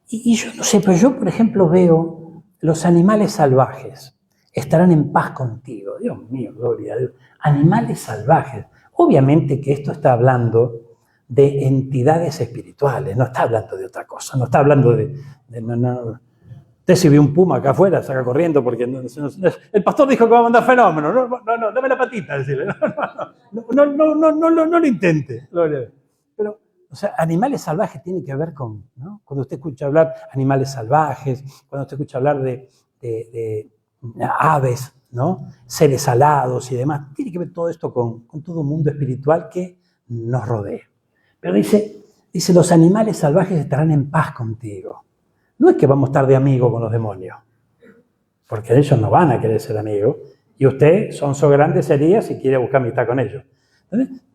Y yo no sé, pero yo, por ejemplo, veo los animales salvajes estarán en paz contigo. Dios mío, gloria a Dios. Animales salvajes. Obviamente que esto está hablando de entidades espirituales, no está hablando de otra cosa, no está hablando de no. Usted si ve un puma acá afuera, saca corriendo porque el pastor dijo que va a mandar fenómeno. No, dame la patita, decirle. No lo intente. Pero, o sea, animales salvajes tiene que ver con, ¿no? Cuando usted escucha hablar animales salvajes, cuando usted escucha hablar de aves, ¿no? Seres alados y demás, tiene que ver todo esto con todo un mundo espiritual que nos rodea. Pero dice, los animales salvajes estarán en paz contigo. No es que vamos a estar de amigos con los demonios, porque ellos no van a querer ser amigos, y usted, sonso grande, sería si quiere buscar amistad con ellos.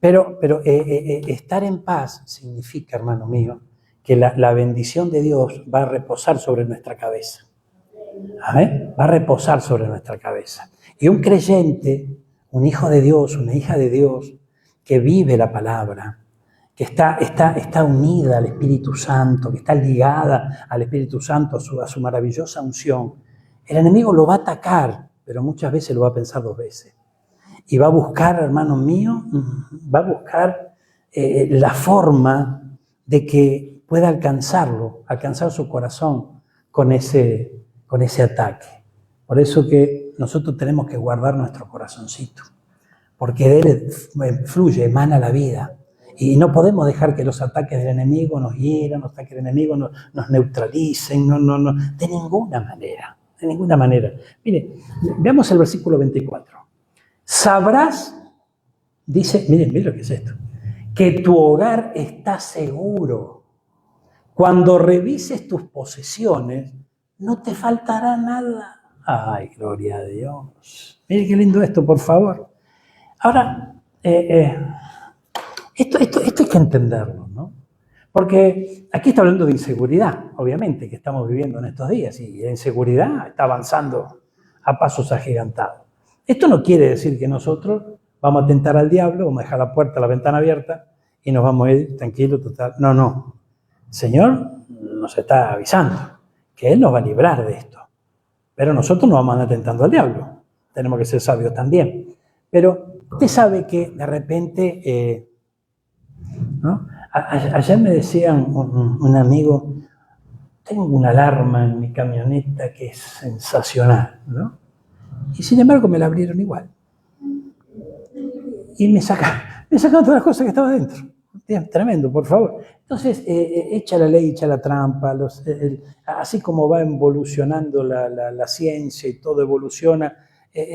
Pero estar en paz significa, hermano mío, que la bendición de Dios va a reposar sobre nuestra cabeza. ¿Amén? Va a reposar sobre nuestra cabeza. Y un creyente, un hijo de Dios, una hija de Dios, que vive la palabra, que está unida al Espíritu Santo, que está ligada al Espíritu Santo, a su maravillosa unción, el enemigo lo va a atacar, pero muchas veces lo va a pensar 2 veces. Y va a buscar, hermano mío, va a buscar la forma de que pueda alcanzar su corazón con ese ataque. Por eso que nosotros tenemos que guardar nuestro corazoncito, porque de él fluye, emana la vida. Y no podemos dejar que los ataques del enemigo nos hieran, los ataques del enemigo nos neutralicen, no, de ninguna manera. Mire, veamos el versículo 24. Sabrás, dice, miren lo que es esto, que tu hogar está seguro. Cuando revises tus posesiones, no te faltará nada. Ay, gloria a Dios. Mire qué lindo esto, por favor. Ahora, esto hay que entenderlo, ¿no? Porque aquí está hablando de inseguridad, obviamente, que estamos viviendo en estos días, y la inseguridad está avanzando a pasos agigantados. Esto no quiere decir que nosotros vamos a tentar al diablo, vamos a dejar la puerta, la ventana abierta y nos vamos a ir tranquilos, total. No. El Señor nos está avisando que Él nos va a librar de esto. Pero nosotros no vamos a andar tentando al diablo. Tenemos que ser sabios también. Pero usted sabe que de repente, ¿no? Ayer me decía un amigo, tengo una alarma en mi camioneta que es sensacional, ¿no? Y sin embargo me la abrieron igual. Y me sacaron todas las cosas que estaban dentro. Tremendo, por favor. Entonces, echa la ley, echa la trampa, así como va evolucionando la ciencia y todo evoluciona,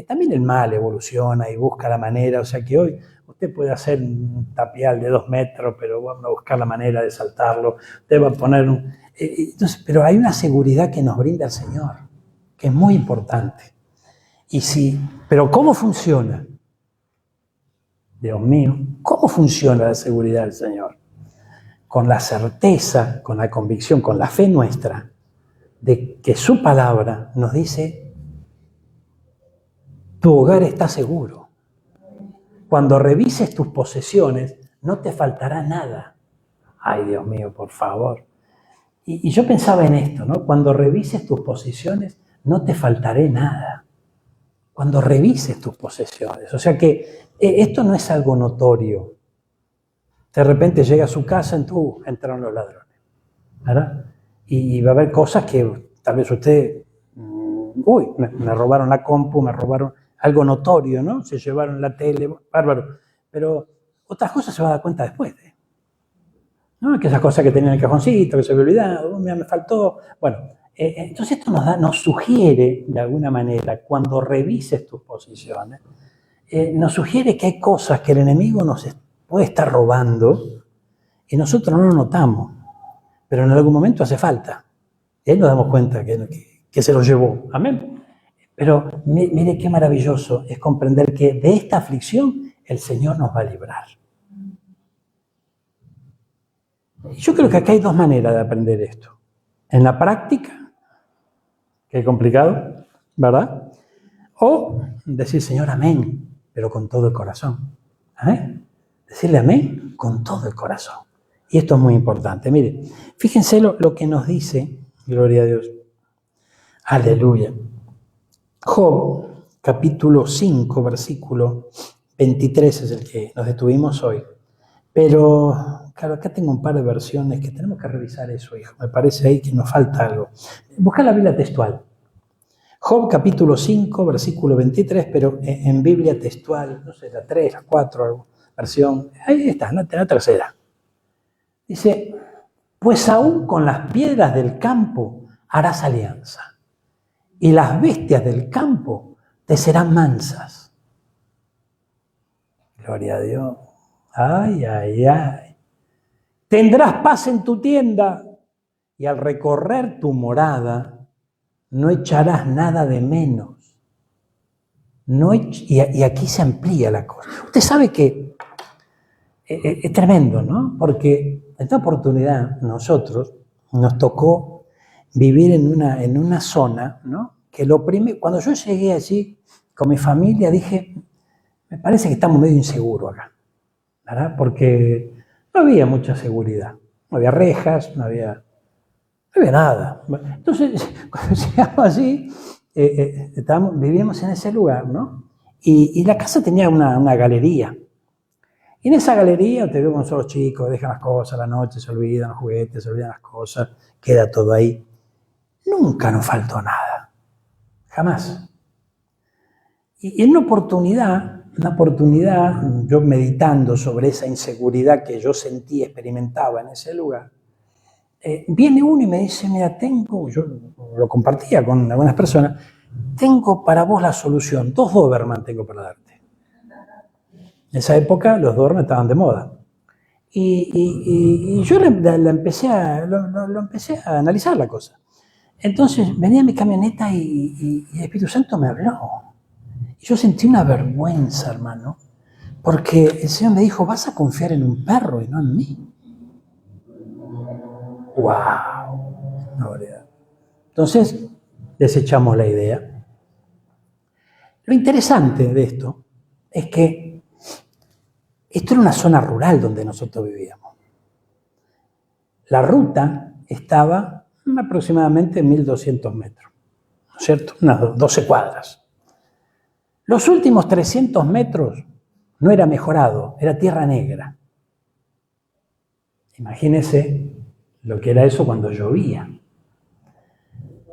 también el mal evoluciona y busca la manera. O sea que hoy usted puede hacer un tapial de 2 metros, pero vamos a buscar la manera de saltarlo. Usted va a poner entonces, pero hay una seguridad que nos brinda el Señor, que es muy importante. Pero ¿cómo funciona? Dios mío, ¿cómo funciona la seguridad del Señor? Con la certeza, con la convicción, con la fe nuestra, de que su palabra nos dice, tu hogar está seguro. Cuando revises tus posesiones, no te faltará nada. Ay, Dios mío, por favor. Y yo pensaba en esto, ¿no? Cuando revises tus posesiones, no te faltaré nada. Cuando revises tus posesiones. O sea que esto no es algo notorio. De repente llega a su casa, entraron los ladrones, ¿verdad? Y va a haber cosas que tal vez usted, me robaron la compu, me robaron algo notorio, ¿no? Se llevaron la tele, bárbaro. Pero otras cosas se va a dar cuenta después, ¿no? Que esas cosas que tenía en el cajoncito, que se había olvidado, mira, me faltó. Bueno, entonces esto nos sugiere, de alguna manera, cuando revises tus posiciones, nos sugiere que hay cosas que el enemigo nos puede estar robando y nosotros no lo notamos, pero en algún momento hace falta. Y ahí nos damos cuenta que se lo llevó. Amén. Pero mire qué maravilloso es comprender que de esta aflicción el Señor nos va a librar. Yo creo que acá hay dos maneras de aprender esto. En la práctica, que es complicado, ¿verdad? O decir, Señor, amén, pero con todo el corazón. ¿Amén? Decirle amén con todo el corazón. Y esto es muy importante. Mire, fíjense lo que nos dice, gloria a Dios. Aleluya. Job, capítulo 5, versículo 23 es el que nos detuvimos hoy. Pero, claro, acá tengo un par de versiones que tenemos que revisar eso, hijo. Me parece ahí que nos falta algo. Busca la Biblia textual. Job, capítulo 5, versículo 23, pero en Biblia textual, no sé, la 3, la 4, versión. Ahí está, la tercera. Dice, pues aún con las piedras del campo harás alianza, y las bestias del campo te serán mansas. Gloria a Dios. Ay, ay, ay. Tendrás paz en tu tienda y al recorrer tu morada no echarás nada de menos. Y aquí se amplía la cosa. Usted sabe que es tremendo, ¿no? Porque en esta oportunidad nosotros nos tocó vivir en una zona, ¿no? Que cuando yo llegué allí con mi familia dije, me parece que estamos medio inseguros acá, ¿verdad? Porque no había mucha seguridad, no había rejas, no había nada. Entonces, cuando llegamos allí, vivíamos en ese lugar, ¿no? Y la casa tenía una galería. Y en esa galería, te veo con solo chicos, dejan las cosas a la noche, se olvidan los juguetes, se olvidan las cosas, queda todo ahí. Nunca nos faltó nada, jamás. Y en una oportunidad, yo meditando sobre esa inseguridad que yo sentí, experimentaba en ese lugar, viene uno y me dice, mira, yo lo compartía con algunas personas, tengo para vos la solución, 2 Doberman tengo para darte. En esa época los Doberman estaban de moda. Y yo lo empecé a analizar la cosa. Entonces venía mi camioneta y el Espíritu Santo me habló. Y yo sentí una vergüenza, hermano, porque el Señor me dijo, vas a confiar en un perro y no en mí. ¡Wow! Entonces, desechamos la idea. Lo interesante de esto es que esto era una zona rural donde nosotros vivíamos. La ruta estaba aproximadamente 1.200 metros, ¿no es cierto? Unas 12 cuadras. Los últimos 300 metros no era mejorado, era tierra negra. Imagínense lo que era eso cuando llovía.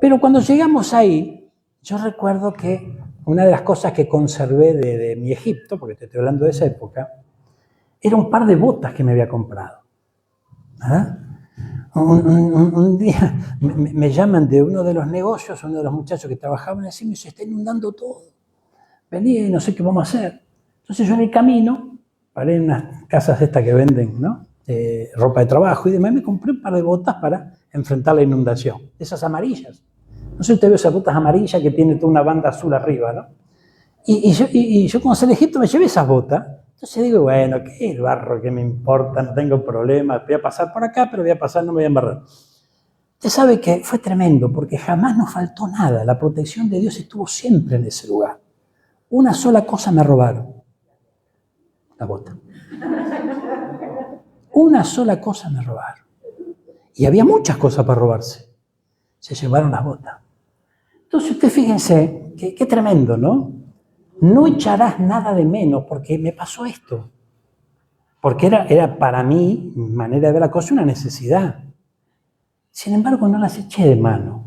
Pero cuando llegamos ahí, yo recuerdo que una de las cosas que conservé de mi Egipto, porque te estoy hablando de esa época, era un par de botas que me había comprado. ¿Verdad? Un día me llaman de uno de los negocios, uno de los muchachos que trabajaban así, me dice, se está inundando todo. Vení y no sé qué vamos a hacer. Entonces yo en el camino, paré en unas casas estas que venden, ¿no? Ropa de trabajo y demás, me compré un par de botas para enfrentar la inundación. Esas amarillas. No sé si usted ve esas botas amarillas que tienen toda una banda azul arriba, ¿no? Y yo como soy de Egipto me llevé esas botas. Entonces digo, bueno, ¿qué es el barro? ¿Qué me importa? No tengo problema. Voy a pasar por acá, pero voy a pasar, no me voy a embarrar. Usted sabe que fue tremendo porque jamás nos faltó nada. La protección de Dios estuvo siempre en ese lugar. Una sola cosa me robaron. La bota. Una sola cosa me robaron. Y había muchas cosas para robarse. Se llevaron las botas. Entonces usted fíjense, qué tremendo, ¿no? No echarás nada de menos porque me pasó esto. Porque era para mí, mi manera de ver la cosa, una necesidad. Sin embargo, no las eché de mano.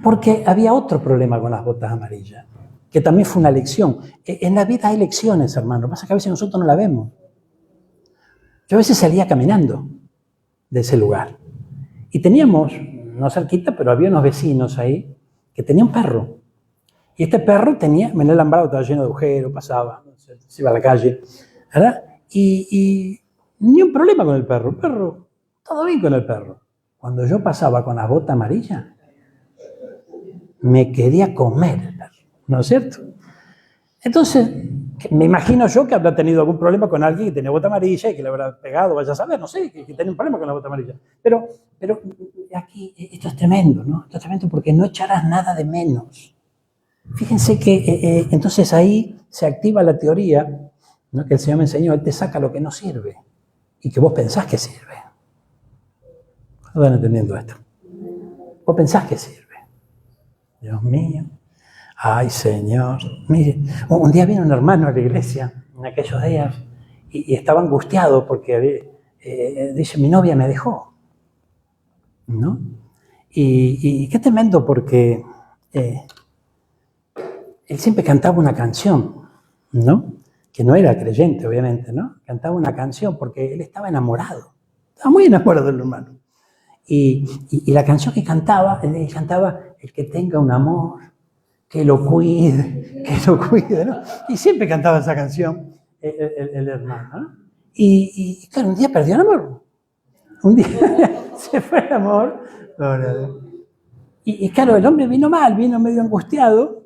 Porque había otro problema con las botas amarillas, que también fue una lección. En la vida hay lecciones, hermano. Lo que pasa es que a veces nosotros no la vemos. Yo a veces salía caminando de ese lugar. Y teníamos, no cerquita, pero había unos vecinos ahí que tenían un perro. Y este perro tenía, el alambrado estaba lleno de agujeros, pasaba, se iba a la calle, ¿verdad? Y ni un problema con el perro. El perro, todo bien con el perro. Cuando yo pasaba con las botas amarillas, me quería comer el perro, ¿no es cierto? Entonces, me imagino yo que habrá tenido algún problema con alguien que tenía bota amarilla y que le habrá pegado, vaya a saber, no sé, que tenía un problema con la bota amarilla. Pero aquí, esto es tremendo, ¿no? Esto es tremendo porque no echarás nada de menos. Fíjense que entonces ahí se activa la teoría, ¿no?, que el Señor me enseñó. Él te saca lo que no sirve y que vos pensás que sirve. ¿No están entendiendo esto? Vos pensás que sirve. Dios mío. Ay, Señor. Mire, un día vino un hermano a la iglesia en aquellos días y estaba angustiado porque dice, mi novia me dejó, ¿no? Y qué tremendo porque él siempre cantaba una canción, ¿no? Que no era creyente, obviamente, ¿no? Cantaba una canción porque él estaba enamorado. Estaba muy enamorado del hermano. Y la canción que cantaba, él cantaba, el que tenga un amor, que lo cuide, ¿no? Y siempre cantaba esa canción el hermano, ¿no? Y claro, un día perdió el amor. Un día se fue el amor. Y claro, el hombre vino mal, vino medio angustiado.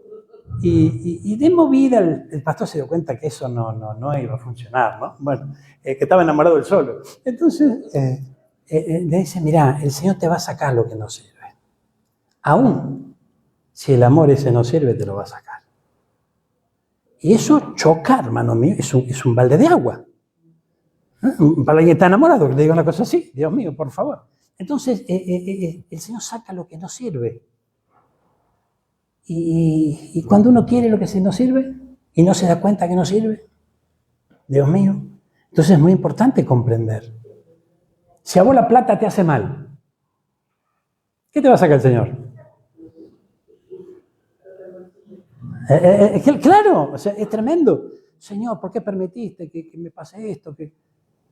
Y de movida el pastor se dio cuenta que eso no iba a funcionar, ¿no? Bueno, que estaba enamorado él solo. Entonces le dice, mirá, el Señor te va a sacar lo que no sirve. Aún si el amor ese no sirve, te lo va a sacar. Y eso choca, hermano mío, es un balde de agua. Para alguien que está enamorado, que le diga una cosa así, Dios mío, por favor. Entonces, el Señor saca lo que no sirve. Y cuando uno quiere lo que no sirve y no se da cuenta que no sirve, Dios mío, entonces es muy importante comprender. Si a vos la plata te hace mal, ¿qué te va a sacar el Señor? Claro, o sea, es tremendo. Señor, ¿por qué permitiste que me pase esto?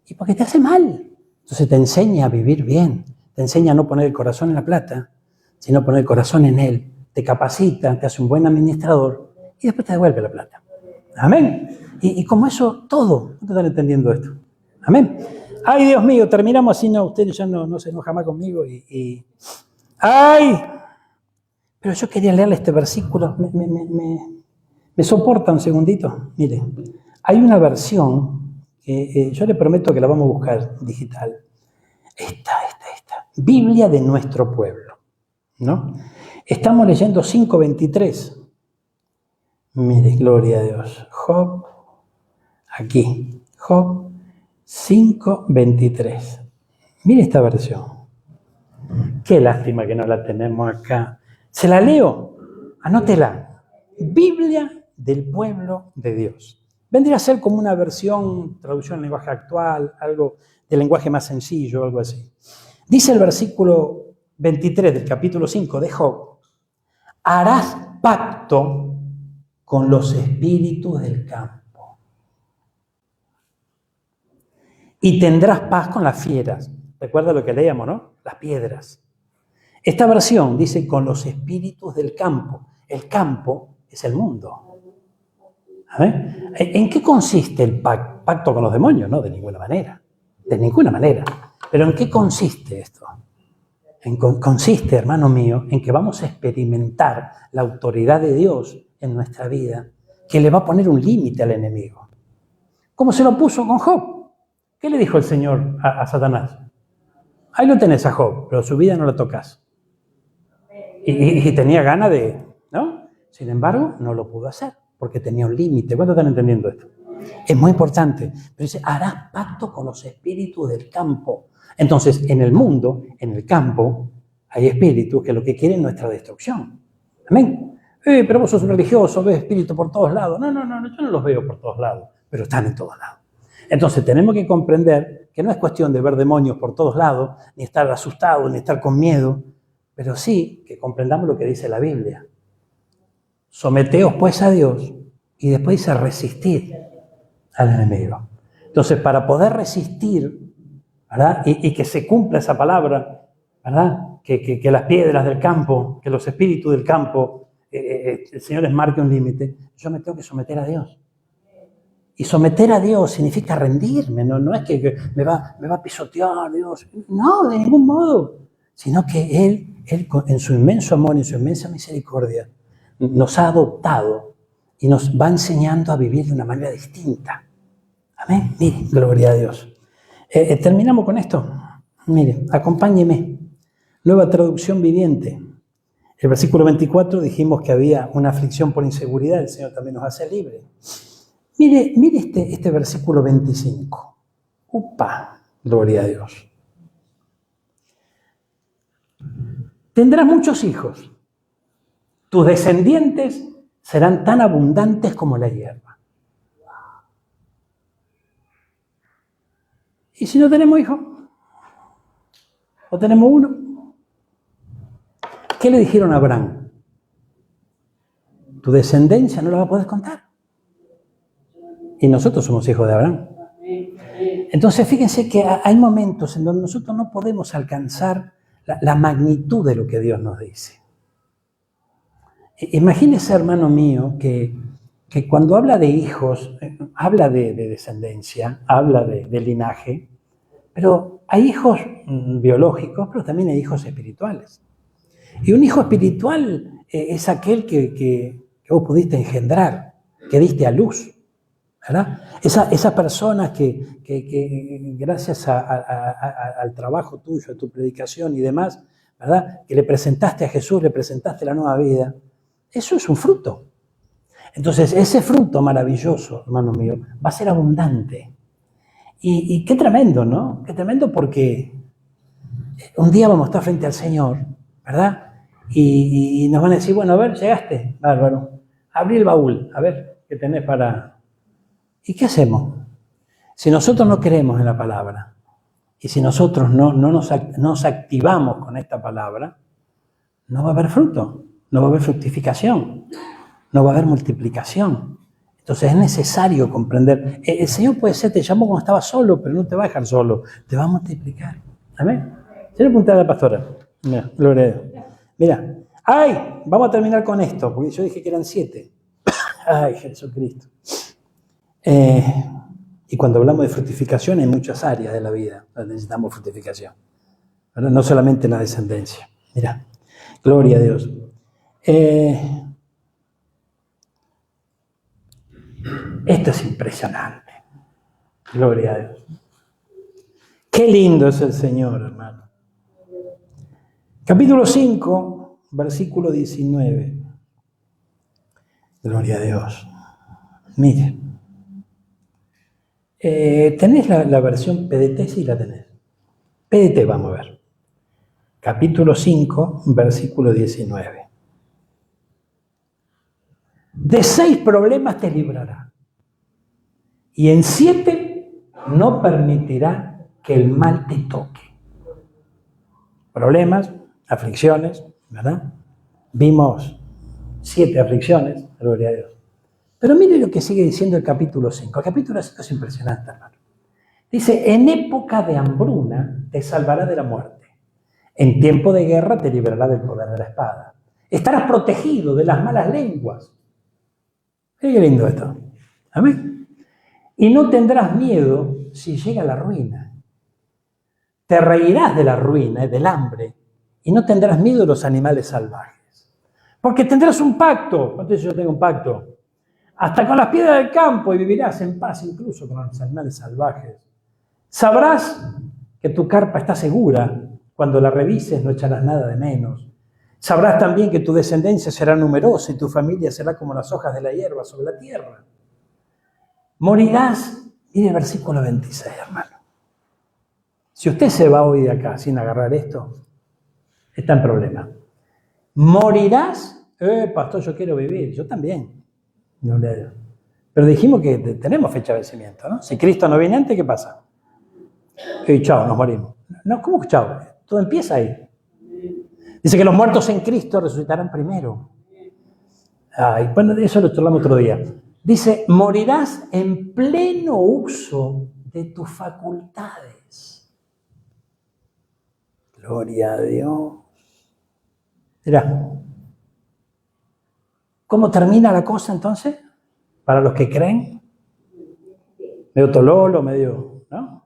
Y porque te hace mal. Entonces te enseña a vivir bien, te enseña a no poner el corazón en la plata, sino poner el corazón en Él. Te capacita, te hace un buen administrador y después te devuelve la plata. Amén. Y como eso, todo. ¿No están entendiendo esto? Amén. Ay, Dios mío, terminamos así, no, usted ya no se enoja más conmigo ¡ay! Pero yo quería leerle este versículo. ¿Me soporta un segundito? Mire, hay una versión que yo le prometo que la vamos a buscar digital. Esta. Biblia de nuestro pueblo, ¿no? Estamos leyendo 5:23. Mire, gloria a Dios. Job, aquí. Job 5:23. Mire esta versión. Qué lástima que no la tenemos acá. Se la leo, anótela. Biblia del pueblo de Dios. Vendría a ser como una versión, traducción en lenguaje actual, algo de lenguaje más sencillo, algo así. Dice el versículo 23 del capítulo 5 de Job: harás pacto con los espíritus del campo y tendrás paz con las fieras. Recuerda lo que leíamos, ¿no? Las piedras. Esta versión dice con los espíritus del campo. El campo es el mundo. ¿Eh? ¿En qué consiste el pacto con los demonios? No, de ninguna manera. De ninguna manera. ¿Pero en qué consiste esto? Consiste, hermano mío, en que vamos a experimentar la autoridad de Dios en nuestra vida, que le va a poner un límite al enemigo. ¿Cómo se lo puso con Job? ¿Qué le dijo el Señor a Satanás? Ahí lo tenés a Job, pero su vida no la tocas. Y tenía ganas de, ¿no? Sin embargo, no lo pudo hacer, porque tenía un límite. ¿Cuántos están entendiendo esto? Es muy importante. Pero dice, harás pacto con los espíritus del campo. Entonces, en el mundo, en el campo, hay espíritus que lo que quieren es nuestra destrucción. Amén. Pero vos sos un religioso, ves espíritus por todos lados. No, yo no los veo por todos lados, pero están en todos lados. Entonces, tenemos que comprender que no es cuestión de ver demonios por todos lados, ni estar asustados, ni estar con miedo, pero sí que comprendamos lo que dice la Biblia. Someteos pues a Dios y después dice resistid al enemigo. Entonces, para poder resistir, ¿verdad? Y que se cumpla esa palabra, ¿verdad? Que las piedras del campo, que los espíritus del campo, el Señor les marque un límite, yo me tengo que someter a Dios. Y someter a Dios significa rendirme, no es que me va a pisotear Dios, no, de ningún modo, sino que Él en su inmenso amor y en su inmensa misericordia nos ha adoptado y nos va enseñando a vivir de una manera distinta. Amén. Miren, gloria a Dios. Terminamos con esto. Miren, acompáñeme. Nueva traducción viviente. El versículo 24 dijimos que había una aflicción por inseguridad, el Señor también nos hace libre. Mire este versículo 25. ¡Upa! Gloria a Dios. Tendrás muchos hijos. Tus descendientes serán tan abundantes como la hierba. ¿Y si no tenemos hijos? ¿O tenemos uno? ¿Qué le dijeron a Abraham? Tu descendencia no la va a poder contar. Y nosotros somos hijos de Abraham. Entonces, fíjense que hay momentos en donde nosotros no podemos alcanzar la magnitud de lo que Dios nos dice. Imagínese, hermano mío, que cuando habla de hijos, habla de descendencia, habla de linaje, pero hay hijos biológicos, pero también hay hijos espirituales. Y un hijo espiritual es aquel que vos pudiste engendrar, que diste a luz, ¿verdad? Esa persona que gracias al trabajo tuyo, a tu predicación y demás, ¿verdad? Que le presentaste a Jesús, le presentaste la nueva vida. Eso es un fruto. Entonces, ese fruto maravilloso, hermano mío, va a ser abundante. Y qué tremendo, ¿no? Qué tremendo porque un día vamos a estar frente al Señor, ¿verdad? Y nos van a decir, bueno, a ver, llegaste, bárbaro. Abrí el baúl, a ver, ¿qué tenés para...? ¿Y qué hacemos? Si nosotros no creemos en la palabra, y si nosotros no nos activamos con esta palabra, no va a haber fruto. No va a haber fructificación, no va a haber multiplicación. Entonces es necesario comprender. El Señor puede ser, te llamó cuando estaba solo, pero no te va a dejar solo, te va a multiplicar. Amén. Quiero preguntar a la pastora. Mira, gloria a Dios. Mira, ¡ay! Vamos a terminar con esto, porque yo dije que eran 7. ¡Ay, Jesucristo! Y cuando hablamos de fructificación, hay muchas áreas de la vida donde necesitamos fructificación. ¿Verdad? No solamente en la descendencia. Mira, gloria a Dios. Esto es impresionante. Gloria a Dios. Qué lindo es el Señor, hermano. Capítulo 5, versículo 19. Gloria a Dios. Mire. ¿Tenés la versión PDT? Sí, la tenés. PDT, vamos a ver. Capítulo 5, versículo 19. De 6 problemas te librará, y en 7 no permitirá que el mal te toque. Problemas, aflicciones, ¿verdad? Vimos 7 aflicciones, gloria a Dios. Pero mire lo que sigue diciendo el capítulo 5. El capítulo 5 es impresionante, hermano. Dice, en época de hambruna te salvará de la muerte. En tiempo de guerra te librará del poder de la espada. Estarás protegido de las malas lenguas. Qué lindo esto. Amén. Y no tendrás miedo si llega la ruina. Te reirás de la ruina y del hambre y no tendrás miedo de los animales salvajes. Porque tendrás un pacto. ¿Cuánto dice yo tengo un pacto? Hasta con las piedras del campo y vivirás en paz incluso con los animales salvajes. Sabrás que tu carpa está segura. Cuando la revises no echarás nada de menos. Sabrás también que tu descendencia será numerosa y tu familia será como las hojas de la hierba sobre la tierra. Morirás, mire el versículo 26, hermano. Si usted se va hoy de acá sin agarrar esto, está en problema. Morirás, pastor, yo quiero vivir, yo también. No le... Pero dijimos que tenemos fecha de vencimiento, ¿no? Si Cristo no viene antes, ¿qué pasa? Chao, nos morimos. No, ¿cómo que chao? Todo empieza ahí. Dice que los muertos en Cristo resucitarán primero. Ay, bueno, de eso lo charlamos otro día. Dice, morirás en pleno uso de tus facultades. Gloria a Dios. Mirá, ¿cómo termina la cosa entonces? Para los que creen, medio tololo, medio, ¿no?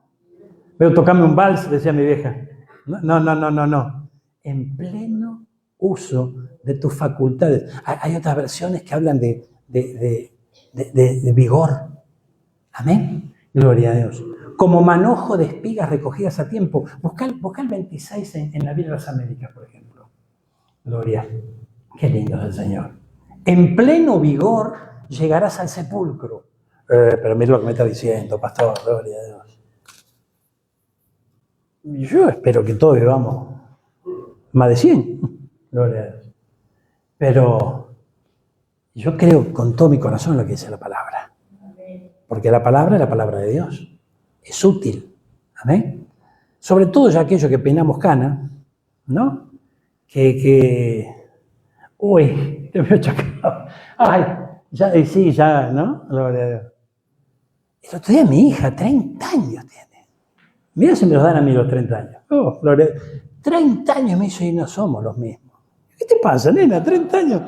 Medio tocame un vals, decía mi vieja. No. En pleno uso de tus facultades. Hay otras versiones que hablan de vigor. Amén. Gloria a Dios. Como manojo de espigas recogidas a tiempo. Busca el 26 en la Biblia de las Américas, por ejemplo. Gloria. Qué lindo es el Señor. En pleno vigor llegarás al sepulcro. Pero mira lo que me está diciendo, pastor, gloria a Dios. Yo espero que todos vivamos más de 100, gloria a Dios. Pero yo creo con todo mi corazón lo que dice la palabra. Porque la palabra es la palabra de Dios. Es útil. Amén. Sobre todo ya aquellos que peinamos cana, ¿no? Uy, te veo chacado. Ay, ya, sí, ya, ¿no? Gloria a Dios. El otro día mi hija, 30 años tiene. Mira si me los dan a mí los 30 años. Oh, gloria a Dios. 30 años me hizo y no somos los mismos. ¿Qué te pasa, nena? 30 años.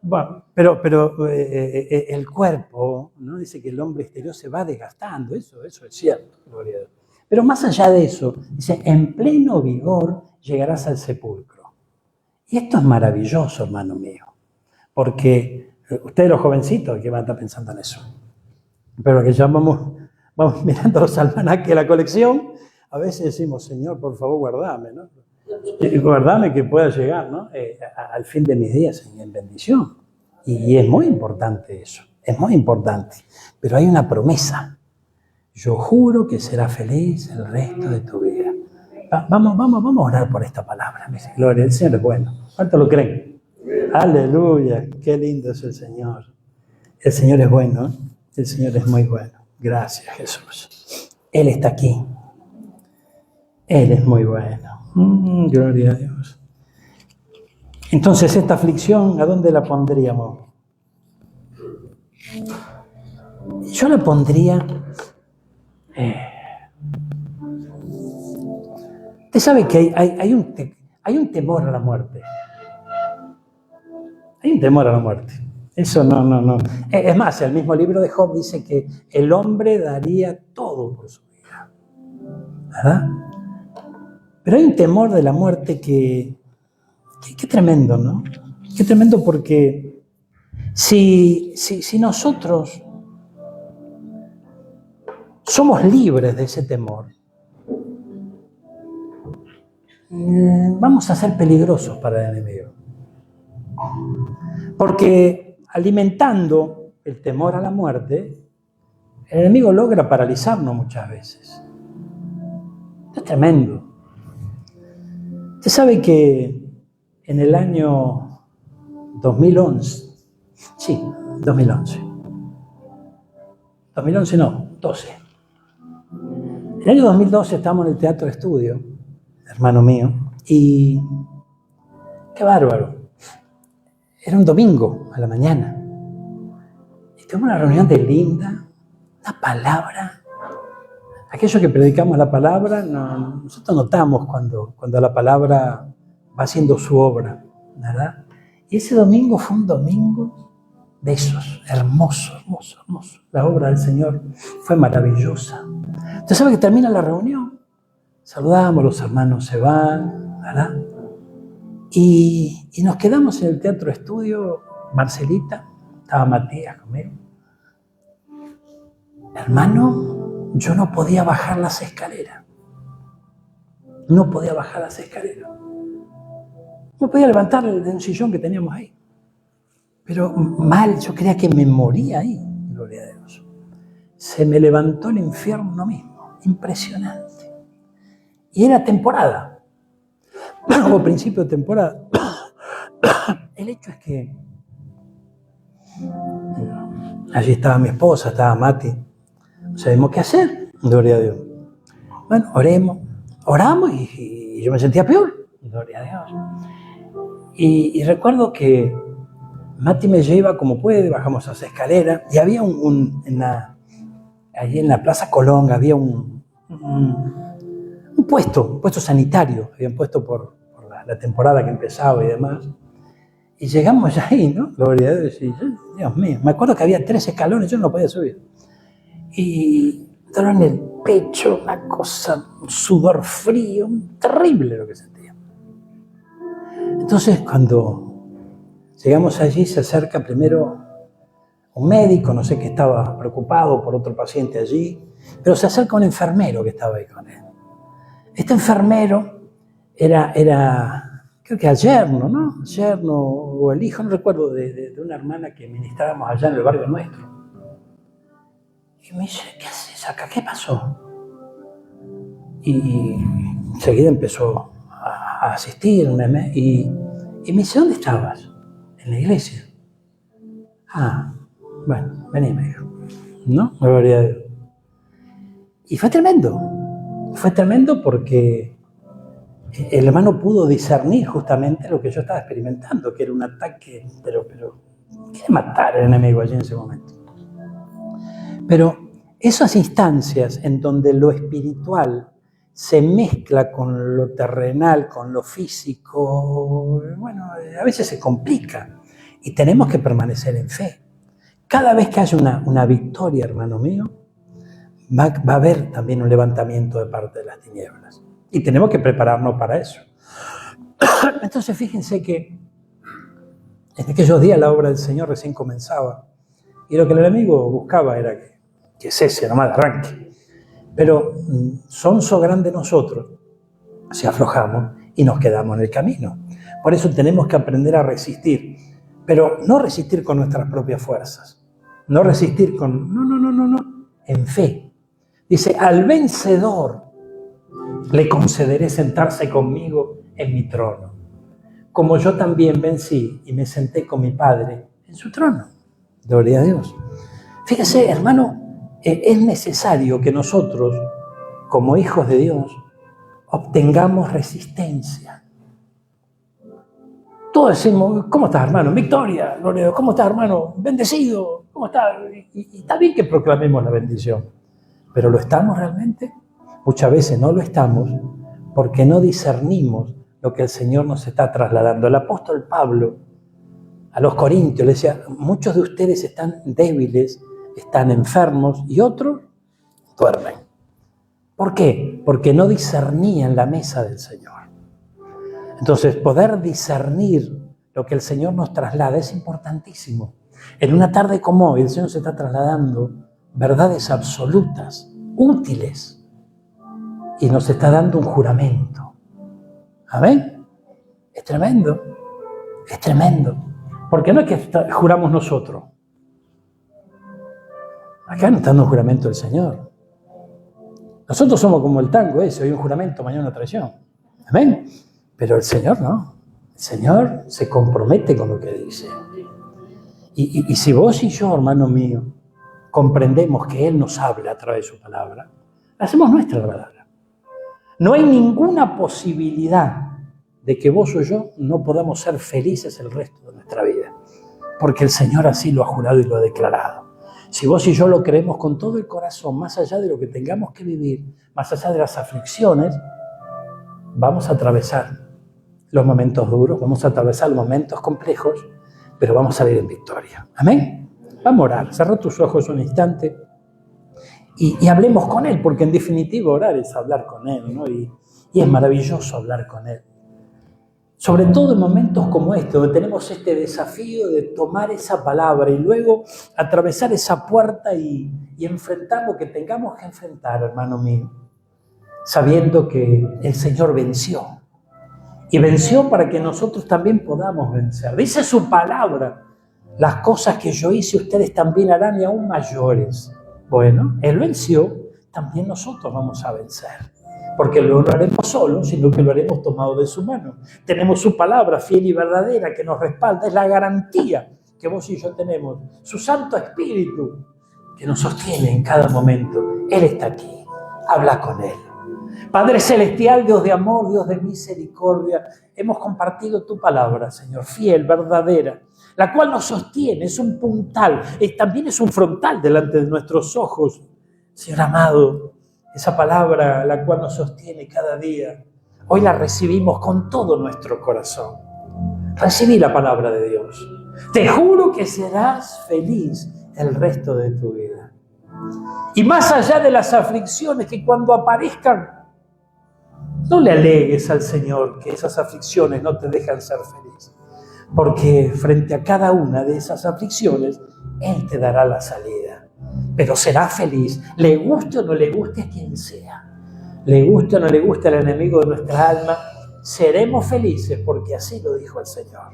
Bueno, pero el cuerpo, ¿no? Dice que el hombre exterior se va desgastando. Eso es cierto, gloria a Dios. Pero más allá de eso, dice, en pleno vigor llegarás al sepulcro. Y esto es maravilloso, hermano mío, porque ustedes los jovencitos que van a estar pensando en eso, pero que ya vamos mirando los almanaques de la colección, a veces decimos, Señor, por favor, guardame, ¿no? Y guardame que pueda llegar, ¿no? Al fin de mis días en bendición. Y es muy importante eso, es muy importante. Pero hay una promesa. Yo juro que serás feliz el resto de tu vida. Vamos a orar por esta palabra. Gloria, el Señor es bueno. ¿Cuánto lo creen? Aleluya, qué lindo es el Señor. El Señor es bueno, ¿eh? El Señor es muy bueno. Gracias, Jesús. Él está aquí. Él es muy bueno. Gloria a Dios. Entonces, esta aflicción, ¿a dónde la pondríamos? Yo la pondría... Usted sabe que hay un temor a la muerte. Hay un temor a la muerte. Eso no. Es más, el mismo libro de Job dice que el hombre daría todo por su vida. ¿Verdad? Pero hay un temor de la muerte que tremendo, ¿no? Qué tremendo porque si nosotros somos libres de ese temor, vamos a ser peligrosos para el enemigo. Porque alimentando el temor a la muerte, el enemigo logra paralizarnos muchas veces. Esto es tremendo. Usted sabe que en el año 2011, sí, 2011 no, 12. En el año 2012 estábamos en el Teatro Estudio, hermano mío, y qué bárbaro. Era un domingo a la mañana. Y tuvimos una reunión de linda, una palabra. Aquellos que predicamos la palabra, nosotros notamos cuando la palabra va haciendo su obra, ¿verdad? Y ese domingo fue un domingo de esos, hermoso. La obra del Señor fue maravillosa. Usted sabe que termina la reunión, saludamos, los hermanos se van, ¿verdad? Y nos quedamos en el Teatro Estudio, Marcelita, estaba Matías conmigo. Hermano, yo no podía bajar las escaleras. No podía levantar de un sillón que teníamos ahí. Pero mal, yo creía que me moría ahí, gloria a Dios. se me levantó el infierno mismo. Impresionante. Y era temporada, o principio de temporada. El hecho es que allí estaba mi esposa, estaba Mati. No sabemos qué hacer, gloria a Dios. Bueno, oramos y yo me sentía peor, gloria a Dios. Y recuerdo que Mati me lleva como puede, bajamos a esa escalera y había allí en la Plaza Colón había un puesto sanitario, habían puesto por la temporada que empezaba y demás. Y llegamos ahí, ¿no? Gloria a Dios. Y, Dios mío, me acuerdo que había 3 escalones, yo no podía subir. Y dolor en el pecho, una cosa, un sudor frío, terrible lo que sentía. Entonces, cuando llegamos allí, se acerca primero un médico, no sé qué, estaba preocupado por otro paciente allí, pero se acerca un enfermero que estaba ahí con él. Este enfermero era creo que al yerno, ¿no? Yerno o el hijo, no recuerdo, de una hermana que ministrábamos allá en el barrio nuestro. Y me dice, ¿qué haces acá? ¿Qué pasó? Y enseguida empezó a asistirme y me dice, ¿dónde estabas? En la iglesia. Ah, bueno, vení, me dijo. ¿No? Gloria a Dios. Y fue tremendo porque el hermano pudo discernir justamente lo que yo estaba experimentando, que era un ataque, pero quiere matar al enemigo allí en ese momento. Pero esas instancias en donde lo espiritual se mezcla con lo terrenal, con lo físico, bueno, a veces se complica y tenemos que permanecer en fe. Cada vez que haya una victoria, hermano mío, va a haber también un levantamiento de parte de las tinieblas. Y tenemos que prepararnos para eso. Entonces fíjense que en aquellos días la obra del Señor recién comenzaba. Y lo que el enemigo buscaba era que cese, nomás arranque. Pero sonso grande nosotros si aflojamos y nos quedamos en el camino. Por eso tenemos que aprender a resistir. Pero no resistir con nuestras propias fuerzas. No resistir con... No. En fe. Dice, al vencedor le concederé sentarse conmigo en mi trono, como yo también vencí y me senté con mi Padre en su trono. Gloria a Dios. Fíjese, hermano, es necesario que nosotros, como hijos de Dios, obtengamos resistencia. Todos decimos, ¿cómo estás, hermano? Victoria, gloria a Dios. ¿Cómo estás, hermano? Bendecido. ¿Cómo estás? Y está bien que proclamemos la bendición, pero ¿lo estamos realmente? Muchas veces no lo estamos porque no discernimos lo que el Señor nos está trasladando. El apóstol Pablo a los Corintios le decía, muchos de ustedes están débiles, están enfermos y otros duermen. ¿Por qué? Porque no discernían la mesa del Señor. Entonces, poder discernir lo que el Señor nos traslada es importantísimo. En una tarde como hoy, el Señor se está trasladando verdades absolutas, útiles, y nos está dando un juramento. ¿Amén? Es tremendo. Porque no es que juramos nosotros. Acá nos está dando un juramento del Señor. Nosotros somos como el tango ese, hoy un juramento, mañana una traición. ¿Amén? Pero el Señor no. El Señor se compromete con lo que dice. Y si vos y yo, hermano mío, comprendemos que Él nos habla a través de su palabra, hacemos nuestra palabra. No hay ninguna posibilidad de que vos o yo no podamos ser felices el resto de nuestra vida, porque el Señor así lo ha jurado y lo ha declarado. Si vos y yo lo creemos con todo el corazón, más allá de lo que tengamos que vivir, más allá de las aflicciones, vamos a atravesar los momentos duros, vamos a atravesar los momentos complejos, pero vamos a salir en victoria. ¿Amén? Vamos a orar. Cerra tus ojos un instante y hablemos con Él, porque en definitiva orar es hablar con Él, ¿no? Y es maravilloso hablar con Él. Sobre todo en momentos como este, donde tenemos este desafío de tomar esa palabra y luego atravesar esa puerta y enfrentar lo que tengamos que enfrentar, hermano mío, sabiendo que el Señor venció. Y venció para que nosotros también podamos vencer. Dice su palabra, las cosas que yo hice ustedes también harán y aún mayores. Bueno, Él venció, también nosotros vamos a vencer. Porque no lo haremos solos, sino que lo haremos tomado de su mano. Tenemos su palabra fiel y verdadera que nos respalda, es la garantía que vos y yo tenemos. Su Santo Espíritu que nos sostiene en cada momento. Él está aquí, habla con Él. Padre Celestial, Dios de amor, Dios de misericordia, hemos compartido tu palabra, Señor, fiel, verdadera, la cual nos sostiene, es un puntal, también es un frontal delante de nuestros ojos. Señor amado, esa palabra la cual nos sostiene cada día, hoy la recibimos con todo nuestro corazón. Recibí la palabra de Dios. Te juro que serás feliz el resto de tu vida. Y más allá de las aflicciones que cuando aparezcan, no le alegues al Señor que esas aflicciones no te dejan ser feliz. Porque frente a cada una de esas aflicciones, Él te dará la salida. Pero serás feliz, le guste o no le guste a quien sea. Le guste o no le guste al enemigo de nuestra alma, seremos felices porque así lo dijo el Señor.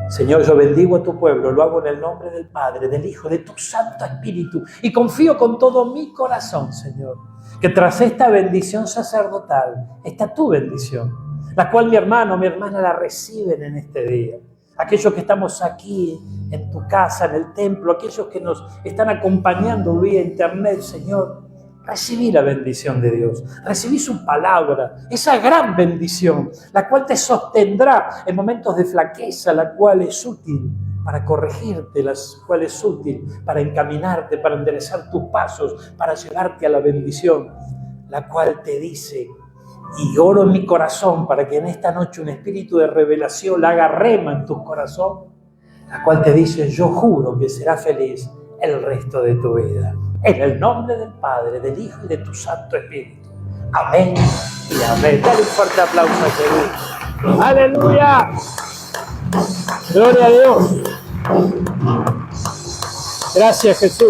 Señor, yo bendigo a tu pueblo, lo hago en el nombre del Padre, del Hijo, de tu Santo Espíritu y confío con todo mi corazón, Señor, que tras esta bendición sacerdotal está tu bendición, la cual mi hermano, mi hermana la reciben en este día. Aquellos que estamos aquí en tu casa, en el templo, aquellos que nos están acompañando vía internet, Señor, recibí la bendición de Dios, recibí su palabra, esa gran bendición, la cual te sostendrá en momentos de flaqueza, la cual es útil para corregirte, la cual es útil para encaminarte, para enderezar tus pasos, para llevarte a la bendición, la cual te dice, y oro en mi corazón para que en esta noche un espíritu de revelación la haga rema en tu corazón, la cual te dice, yo juro que serás feliz el resto de tu vida. En el nombre del Padre, del Hijo y de tu Santo Espíritu. Amén y amén. Dale un fuerte aplauso a Jesús. ¡Aleluya! ¡Gloria a Dios! Gracias, Jesús.